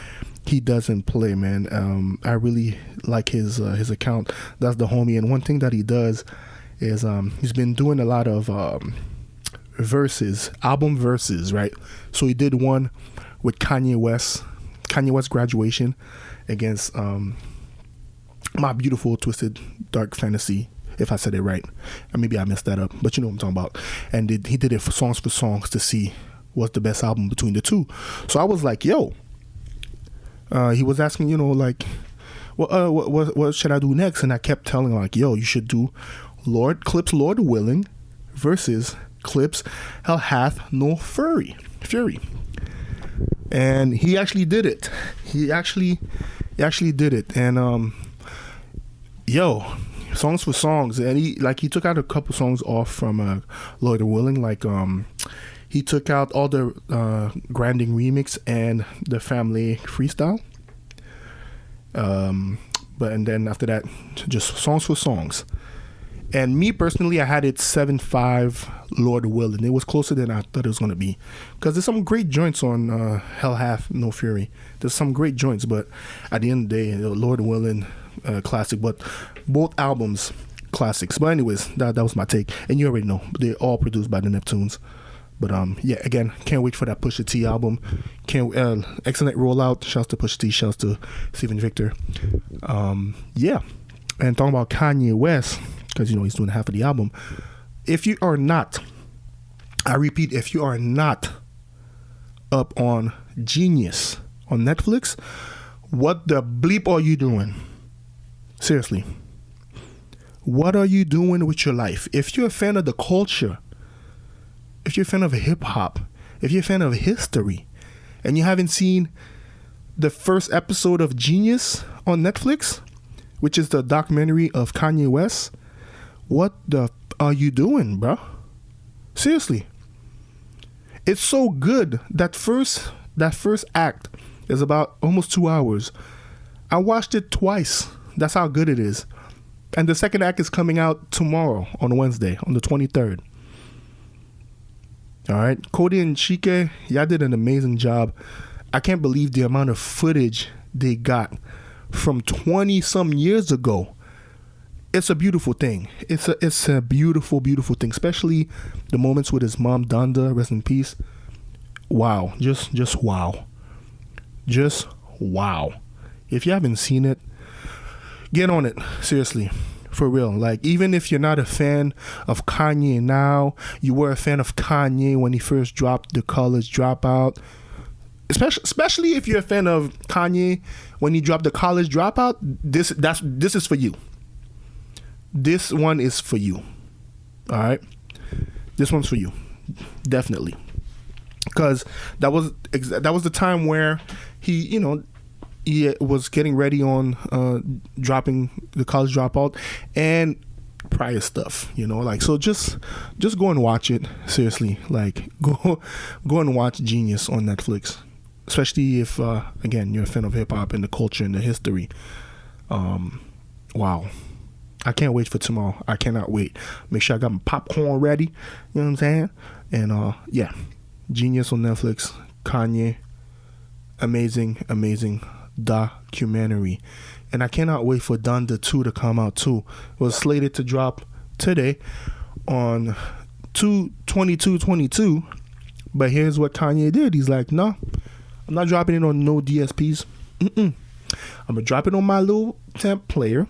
he doesn't play, man. I really like his account. That's the homie. And one thing that he does is he's been doing a lot of album verses, right? So he did one with Kanye West Graduation against My Beautiful Twisted Dark Fantasy, if I said it right. And maybe I messed that up, but you know what I'm talking about. And he did it for songs to see what's the best album between the two. So I was like, yo, he was asking, you know, like, what should I do next? And I kept telling him, like, yo, you should do Clips Lord Willing versus Clips Hell Hath No Fury. And he actually did it. He actually did it. And yo, songs for songs. And he took out a couple songs off from Lord Willing. Like he took out all the Granding remix and the Family freestyle. And then after that, just songs for songs. And me personally, I had it 7-5 Lord Willing. It was closer than I thought it was going to be. Because there's some great joints on Hell Hath No Fury. There's some great joints, but at the end of the day, Lord Willing, classic. But both albums, classics. But anyways, that was my take. And you already know, they're all produced by the Neptunes. But yeah, again, can't wait for that Pusha T album. Excellent rollout. Shouts to Pusha T. Shouts to Steven Victor. Yeah. And talking about Kanye West, because you know he's doing half of the album. if you are not, I repeat, if you are not up on Genius on Netflix, what the bleep are you doing? Seriously. What are you doing with your life? If you're a fan of the culture, if you're a fan of hip hop, if you're a fan of history, and you haven't seen the first episode of Genius on Netflix, which is the documentary of Kanye West, what the are you doing, bro? Seriously. It's so good. That first act is about almost 2 hours. I watched it twice. That's how good it is. And the second act is coming out tomorrow on Wednesday, on the 23rd. All right. Cody and Chike, y'all did an amazing job. I can't believe the amount of footage they got from 20 some years ago. It's a beautiful thing. It's a beautiful, beautiful thing, especially the moments with his mom, Donda, rest in peace. Wow. Just wow. Just wow. If you haven't seen it, get on it. Seriously. For real. Like, even if you're not a fan of Kanye now, you were a fan of Kanye when he first dropped The College Dropout. Especially if you're a fan of Kanye when he dropped The College Dropout, this is for you. This one is for you. All right? This one's for you. Definitely. Because that was the time where he was getting ready on dropping The College Dropout and prior stuff, like, so just go and watch it. Seriously, like, go and watch Genius on Netflix, especially if again, you're a fan of hip hop and the culture and the history. Wow, I can't wait for tomorrow. I cannot wait. Make sure I got my popcorn ready, you know what I'm saying? And yeah, Genius on Netflix. Kanye, amazing documentary. And I cannot wait for Donda 2 to come out too. It was slated to drop today on 2/22/22, but here's what Kanye did. He's like, no, I'm not dropping it on no DSPs. I'm gonna drop it on my little temp player.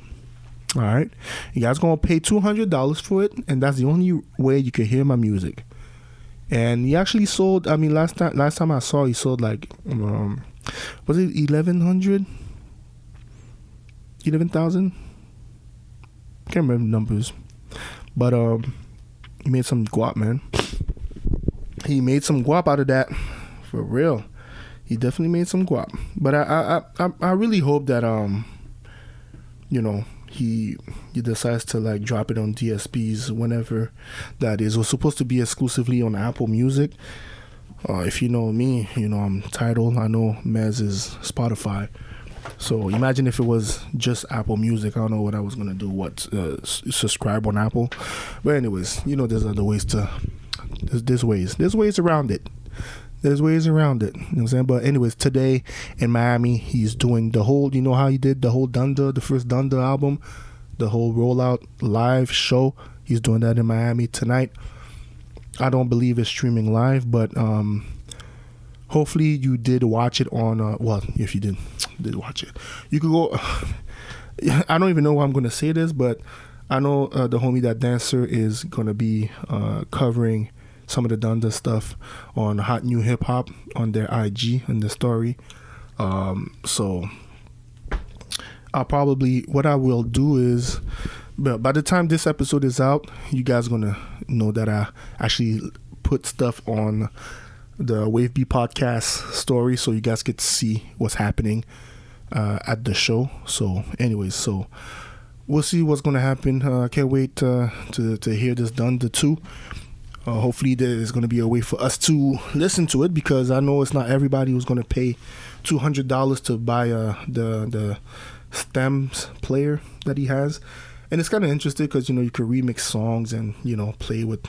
All right, you guys gonna pay $200 for it, and that's the only way you can hear my music. And he actually sold, I mean, last time I saw, he sold like was it 11,000? Can't remember the numbers. But he made some guap, man. He made some guap out of that. For real. He definitely made some guap. But I really hope that he decides to like drop it on DSPs whenever that is. It was supposed to be exclusively on Apple Music. If you know me, I'm Tidal. I know Mez is Spotify. So imagine if it was just Apple Music. I don't know what I was gonna do. Subscribe on Apple. But anyways, there's other ways to. There's ways around it. There's ways around it. You know what I'm saying? But anyways, today in Miami, he's doing the whole. You know how he did the whole Donda, the first Donda album, the whole rollout live show. He's doing that in Miami tonight. I don't believe it's streaming live, but hopefully you did watch it on. If you did watch it, you could go. I don't even know how I'm going to say this, but I know the homie that dancer is going to be covering some of the Donda stuff on Hot New Hip Hop on their IG and the story. So what I will do is, by the time this episode is out, you guys are gonna know that I actually put stuff on the WaveBe podcast story, so you guys get to see what's happening at the show. So anyways, we'll see what's gonna happen. I can't wait to hear this Donda 2. Hopefully there's going to be a way for us to listen to it, because I know it's not everybody who's going to pay $200 to buy the stems player that he has. And it's kind of interesting because, you can remix songs and, play with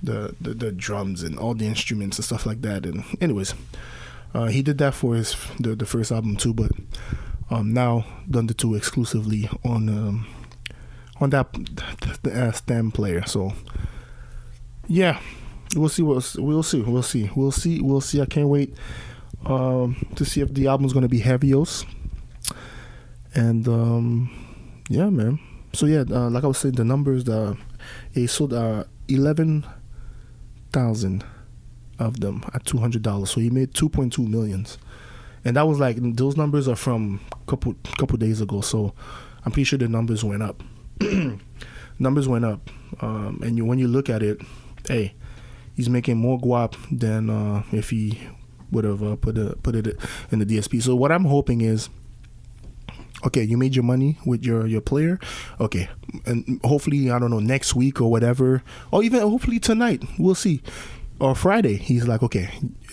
the drums and all the instruments and stuff like that. And anyways, he did that for the first album too, but now done the 2 exclusively on that stem player. So yeah, we'll see. I can't wait to see if the album's gonna be Heavios. And yeah, man. So yeah, like I was saying, the numbers, he sold 11,000 of them at $200. So he made 2.2 millions. And that was like, those numbers are from a couple days ago. So I'm pretty sure the numbers went up. Numbers went up. And when you look at it, hey, he's making more guap than if he would have put it in the DSP. So what I'm hoping is, okay, you made your money with your player. Okay. And hopefully, I don't know, next week or whatever, or even hopefully tonight, we'll see. Or Friday, he's like, okay,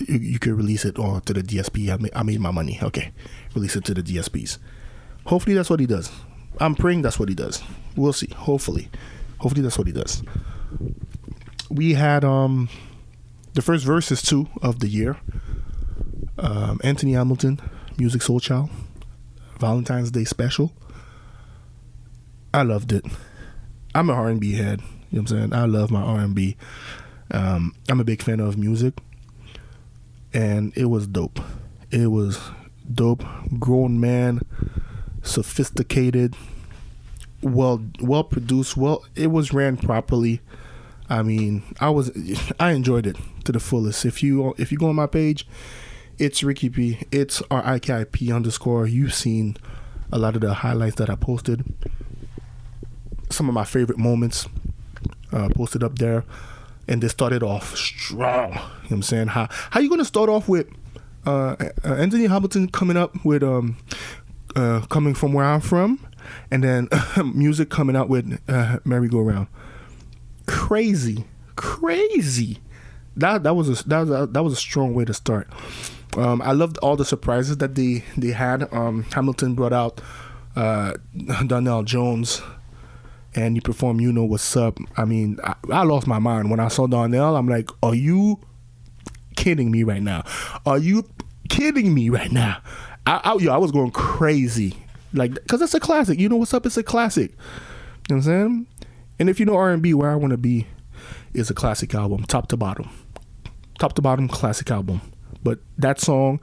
you could release it or to the DSP. I made my money. Okay. Release it to the DSPs. Hopefully that's what he does. I'm praying that's what he does. We'll see. Hopefully that's what he does. We had the first verses 2 of the year. Anthony Hamilton, Music Soul Child, Valentine's Day special. I loved it. I'm an R&B head. You know what I'm saying? I love my R&B. I'm a big fan of music. And it was dope. It was dope. Grown man, sophisticated, well produced. Well, it was ran properly. I mean, I enjoyed it to the fullest. If you go on my page, it's Riki P. It's RIKIP_. You've seen a lot of the highlights that I posted. Some of my favorite moments posted up there. And they started off strong. You know what I'm saying? How you going to start off with Anthony Hamilton coming up with Coming From Where I'm From, and then music coming out with Merry Go Round. Crazy. That was a strong way to start. I loved all the surprises that they had. Hamilton brought out Donnell Jones, and he performed You Know What's Up. I mean, I lost my mind when I saw Donnell. I'm like, are you kidding me right now? I was going crazy, like, because it's a classic. You Know What's Up? It's a classic. You know what I'm saying? And if you know R&B, Where I Want to Be is a classic album, top to bottom classic album. But that song, you know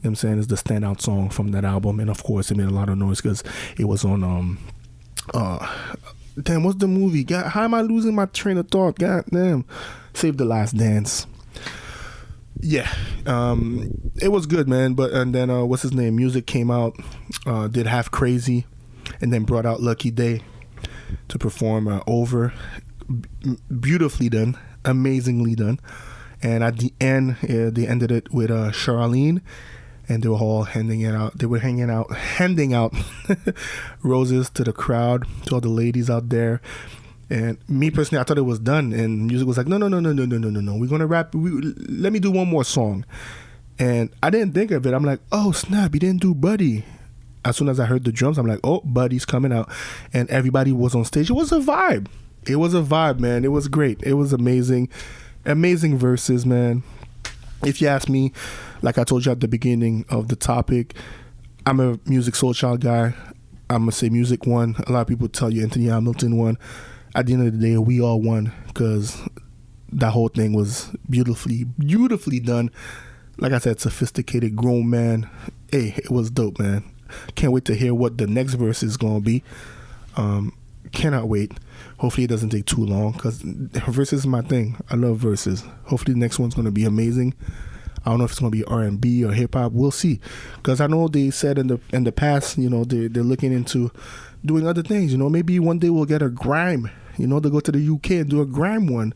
what I'm saying, is the standout song from that album. And of course, it made a lot of noise because it was on damn, what's the movie? God, how am I losing my train of thought? God damn. Save the Last Dance. Yeah. It was good, man. And then what's his name? Music came out, did Half Crazy, and then brought out Lucky Day to perform Over. Beautifully done. Amazingly done. And at the end, they ended it with Charlene, and they were all handing out roses to the crowd, to all the ladies out there. And me personally, I thought it was done, and music was like, no. We're gonna rap. Let me do one more song. And I didn't think of it. I'm like, oh snap, he didn't do Buddy. As soon as I heard the drums, I'm like, oh, Buddy's coming out, and everybody was on stage. It was a vibe. Man. It was great. It was amazing verses, man. If you ask me, like I told you at the beginning of the topic, I'm a Music Soul Child guy. I'm gonna say music won. A lot of people tell you Anthony Hamilton won. At the end of the day, we all won because that whole thing was beautifully done. Like I said, sophisticated, grown man. Hey, it was dope, man. Can't wait to hear what the next verse is gonna be. Cannot wait. Hopefully it doesn't take too long because verses is my thing. I love verses. Hopefully the next one's gonna be amazing. I don't know if it's gonna be R&B or hip hop. We'll see. Because I know they said in the past, you know, they're looking into doing other things. You know, maybe one day we'll get a grime. You know, they'll go to the UK and do a grime one.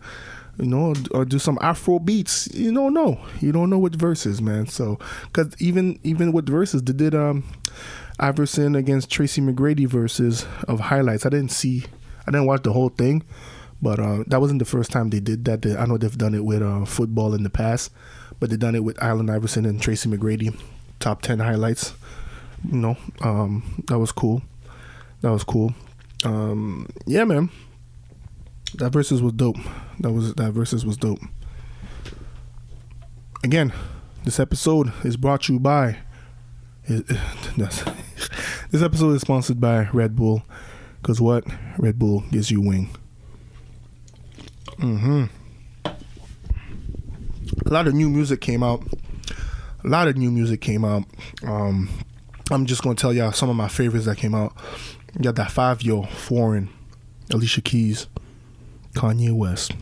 You know, or do some Afro beats. You don't know. You don't know with verses, man. So, because even with verses, they did Iverson against Tracy McGrady verses of highlights. I didn't watch the whole thing, but that wasn't the first time they did that. I know they've done it with football in the past, but they done it with Allen Iverson and Tracy McGrady, top 10 highlights. You know, that was cool. Yeah, man. That versus was dope. That versus was dope. Again, this episode is brought to you by. This episode is sponsored by Red Bull. Because what? Red Bull gives you wing. A lot of new music came out. I'm just going to tell y'all some of my favorites that came out. You got that 5-year Foreign, Alicia Keys. Kanye West,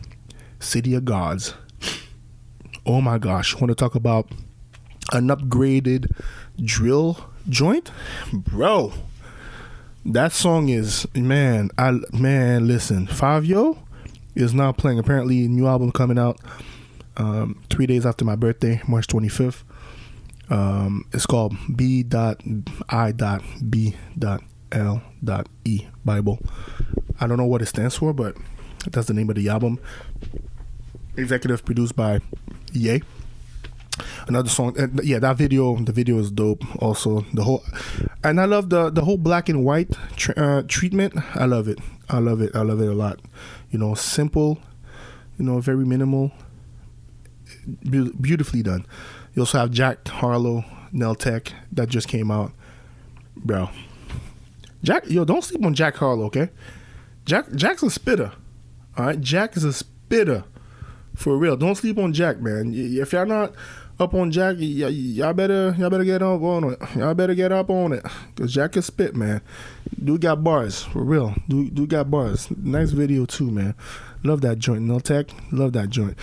City of Gods. Oh my gosh, want to talk about an upgraded drill joint? Bro, that song is, man, listen, Fabio is now playing. Apparently, a new album coming out 3 days after my birthday, March 25th. It's called B.I.B.L.E. Bible. I don't know what it stands for, but that's the name of the album. Executive produced by Ye. Another song, that video. The video is dope. Also, and I love the whole black and white treatment. I love it. I love it a lot. Simple. Very minimal. Beautifully done. You also have Jack Harlow, Nell Tech, that just came out, bro. Don't sleep on Jack Harlow, okay? Jack's a spitter. All right, Jack is a spitter, for real. Don't sleep on Jack, man. If y'all not up on Jack, y'all better get up on it. Y'all better get up on it, cause Jack is spit, man. Dude got bars, for real. Dude got bars. Nice video too, man. Love that joint, No Tech. Love that joint.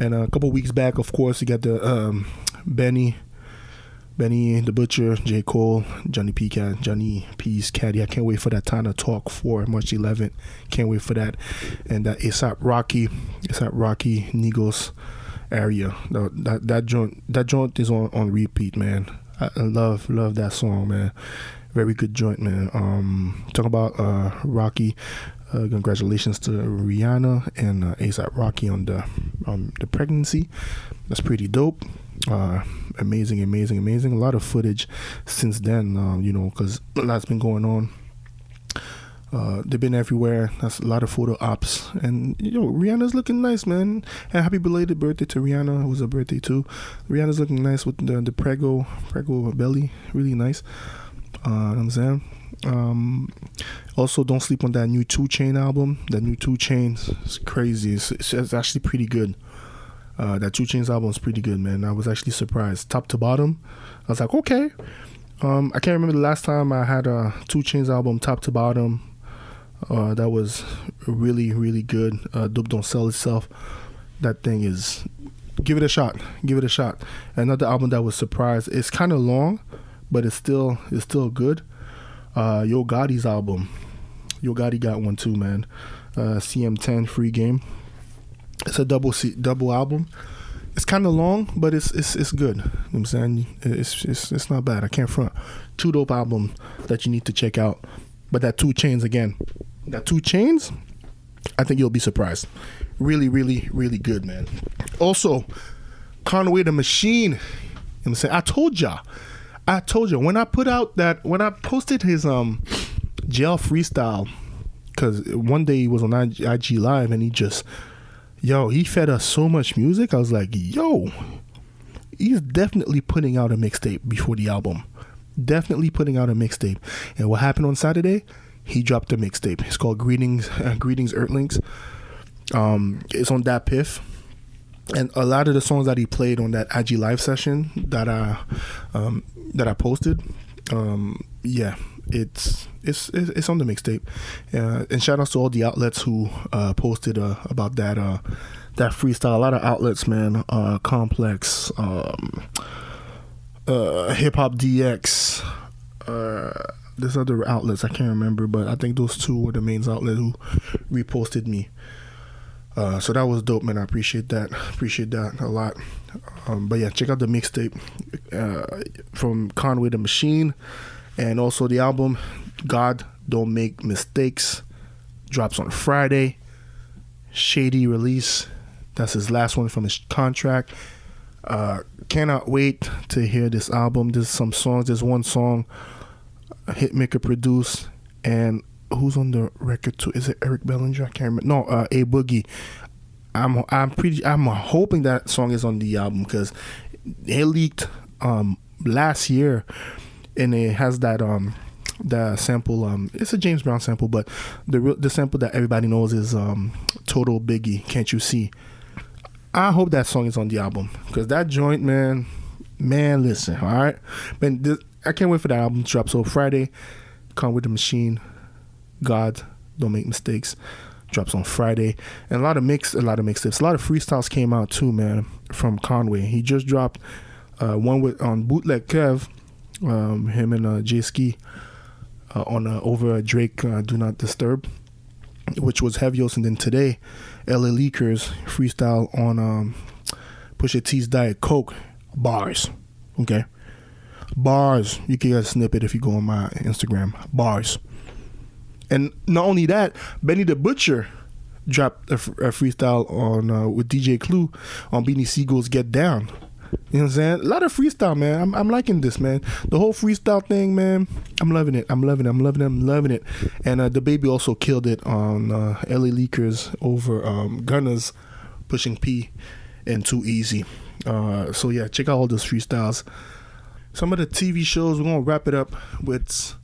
And a couple weeks back, of course, you got the Benny the Butcher, J. Cole, Johnny P's Caddy. I can't wait for that Time to Talk for March 11th. Can't wait for that. And that ASAP Rocky, Nigos area. That joint is on repeat, man. I love that song, man. Very good joint, man. Talking about Rocky. Congratulations to Rihanna and ASAP Rocky on the pregnancy. That's pretty dope. Amazing. A lot of footage since then, because a lot's been going on. They've been everywhere. That's a lot of photo ops. And, Rihanna's looking nice, man. And happy belated birthday to Rihanna. It was her birthday, too. Rihanna's looking nice with the prego belly. Really nice. You know what I'm saying? Also, don't sleep on that new 2 Chainz album. That new 2 Chainz is crazy. It's actually pretty good. That 2 Chainz album is pretty good, man. I was actually surprised, top to bottom. I was like, okay. I can't remember the last time I had a 2 Chainz album top to bottom. That was really, really good. Dope Don't Sell Itself. That thing is, give it a shot. Another album that was surprised. It's kind of long, but it's still good. Yo Gotti's album. Yo Gotti got one too, man. CM10 Free Game. It's a double album. It's kind of long, but it's good. You know what I'm saying? It's not bad. I can't front. 2 dope albums that you need to check out. But that 2 Chainz again. That 2 Chainz, I think you'll be surprised. Really, really, really good, man. Also, Conway the Machine. You know what I'm saying? I told you when I posted his jail freestyle, because one day he was on IG Live and he fed us so much music. I was like, he's definitely putting out a mixtape before the album. And what happened on Saturday? He dropped a mixtape. It's called Greetings Earthlings. It's on Dat Piff. And a lot of the songs that he played on that IG Live session that I posted, it's on the mixtape. And shout outs to all the outlets who posted about that freestyle. A lot of outlets, man. Complex, Hip Hop DX. There's other outlets I can't remember, but I think those 2 were the main outlets who reposted me. So that was dope, man. I appreciate that a lot. But yeah, check out the mixtape from Conway the Machine, and also the album God Don't Make Mistakes drops on Friday. Shady release. That's his last one from his contract. Cannot wait to hear this album. There's some songs. There's one song Hitmaker produced, and who's on the record too? Is it Eric Bellinger? I can't remember. No, A Boogie. I'm hoping that song is on the album because it leaked last year, and it has that sample. It's a James Brown sample, but the sample that everybody knows is Total Biggie. Can't You See? I hope that song is on the album because that joint, man. Listen, all right, man. I can't wait for that album to drop. So Friday, Conway the Machine, God Don't Make Mistakes, drops on Friday, and a lot of mixtapes, a lot of freestyles came out too, man. From Conway, he just dropped one with on Bootleg Kev, him and JayZ on over Drake Do Not Disturb, which was heavios, and then today, LA Leakers freestyle on Pusha T's Diet Coke, bars, okay, bars. You can get a snippet if you go on my Instagram, bars. And not only that, Benny the Butcher dropped a freestyle on with DJ Clue on Beanie Siegel's Get Down. You know what I'm saying? A lot of freestyle, man. I'm liking this, man. The whole freestyle thing, man. I'm loving it. I'm loving it. And the baby also killed it on LA Leakers over Gunna's Pushing P and Too Easy. So yeah, check out all those freestyles. Some of the TV shows, we're gonna wrap it up with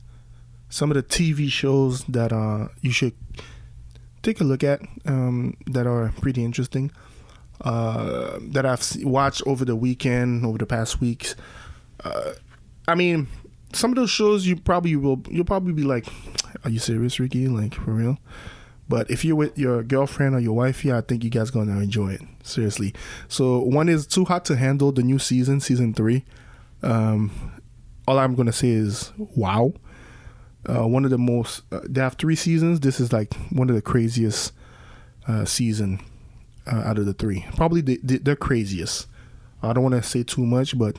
some of the TV shows that you should take a look at that are pretty interesting. That I've watched over the weekend, over the past weeks. I mean, some of those shows you'll probably be like, "Are you serious, Ricky? Like, for real?" But if you're with your girlfriend or your wife, yeah, I think you guys gonna enjoy it. Seriously. So one is Too Hot to Handle, the new season 3. All I'm gonna say is wow. One of the most. They have 3 seasons. This is like one of the craziest season. Out of the 3, probably the craziest. I don't want to say too much, but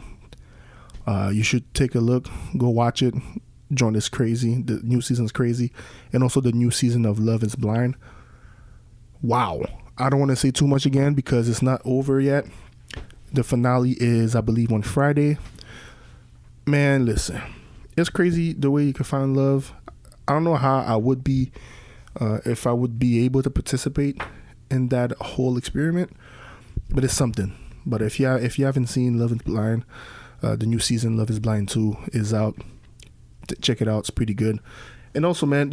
you should take a look, go watch it. Join this crazy. The new season's crazy, and also the new season of Love Is Blind. Wow, I don't want to say too much again because it's not over yet. The finale is, I believe, on Friday. Man, listen, it's crazy the way you can find love. I don't know how I would be if I would be able to participate in that whole experiment, but it's something. But if you haven't seen Love Is Blind, the new season Love Is Blind 2 is out. Check it out, it's pretty good. And also, man,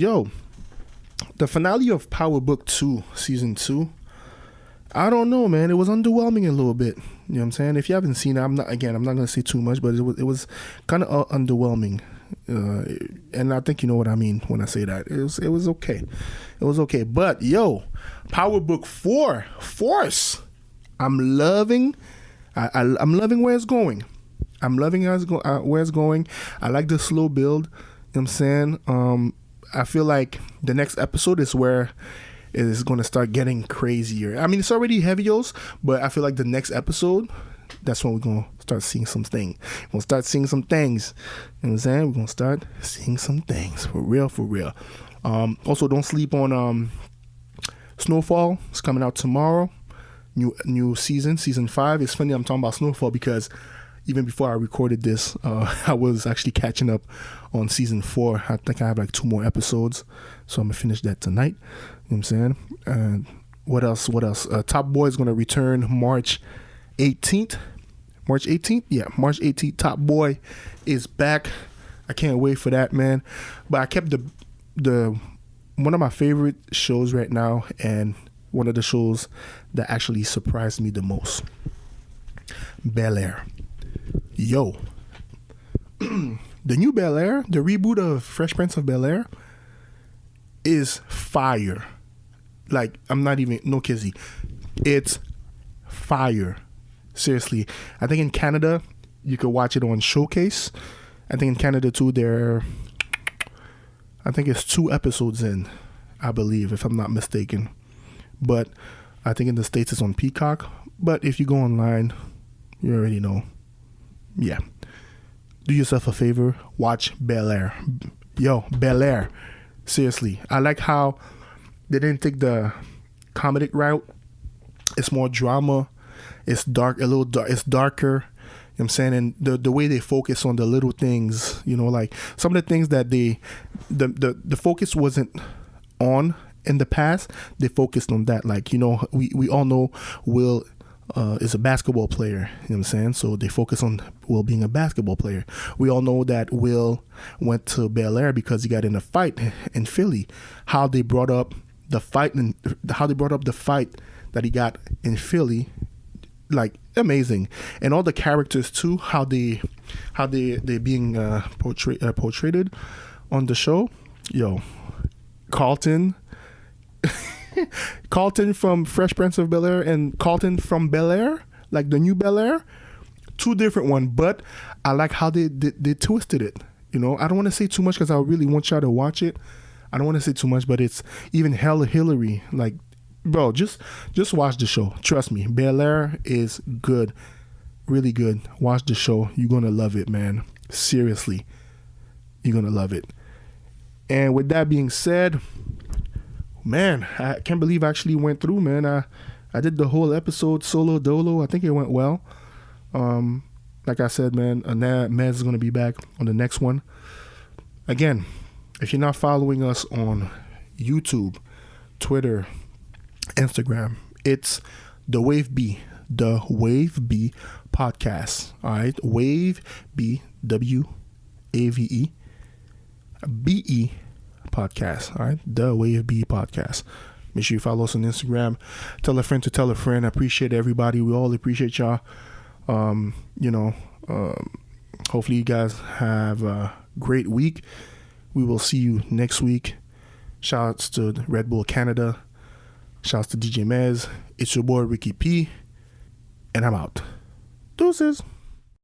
the finale of Power Book 2 season 2, I don't know, man, it was underwhelming a little bit. You know what I'm saying? If you haven't seen it, I'm not gonna say too much, but it was kind of underwhelming. And I think you know what I mean when I say that. It was okay. It was okay. But Power Book 4 Force. I'm loving I'm loving where it's going. I'm loving where it's going. I like the slow build. You know what I'm saying? I feel like the next episode is where it is going to start getting crazier. I mean, it's already heavios, but I feel like the next episode, that's when we're going to start seeing some things. We're going to start seeing some things. You know what I'm saying? We're going to start seeing some things. For real. Also, don't sleep on Snowfall. It's coming out tomorrow. New season 5. It's funny I'm talking about Snowfall because even before I recorded this, I was actually catching up on season 4. I think I have like 2 more episodes. So I'm going to finish that tonight. You know what I'm saying? And what else? Top Boy is going to return March 18th. Yeah, March 18th. Top Boy is back. I can't wait for that, man. But I kept the one of my favorite shows right now, and one of the shows that actually surprised me the most. Bel-Air. The new Bel-Air, the reboot of Fresh Prince of Bel-Air, is fire. Like, I'm not even, no kizzy. It's fire. Seriously. I think in Canada, you could watch it on Showcase. I think in Canada too, I think it's 2 episodes in, I believe, if I'm not mistaken. But I think in the States it's on Peacock. But if you go online, you already know. Yeah. Do yourself a favor, watch Bel-Air. Bel-Air. Seriously. I like how they didn't take the comedic route. It's more drama. It's dark, it's darker. You know what I'm saying? And the way they focus on the little things, like some of the things that the focus wasn't on in the past, they focused on that. Like, we all know Will is a basketball player. You know what I'm saying? So they focus on Will being a basketball player. We all know that Will went to Bel-Air because he got in a fight in Philly. How they brought up the fight that he got in Philly, like, amazing. And all the characters too, how they being portrayed on the show. Carlton Carlton from Fresh Prince of Bel-Air and Carlton from Bel-Air, like the new Bel-Air. Two different ones, but I like how they twisted it. You know, I don't want to say too much because I really want y'all to watch it. I don't want to say too much, but it's even hella Hillary. Like, bro, just watch the show. Trust me, Bel-Air is good, really good. Watch the show. You're gonna love it, man. Seriously, you're gonna love it. And with that being said, man, I can't believe I actually went through, man. I did the whole episode solo dolo. I think it went well. Like I said, man, Mez is going to be back on the next one. Again, if you're not following us on YouTube, Twitter, Instagram, it's the WaveBe podcast. All right, WaveBe, WAVE BE podcast. All right, the WaveBe podcast. Make sure you follow us on Instagram. Tell a friend to tell a friend. I appreciate everybody. We all appreciate y'all. Hopefully you guys have a great week. We will see you next week. Shouts to Red Bull Canada. Shouts to DJ Mez. It's your boy Riki P, and I'm out. Deuces.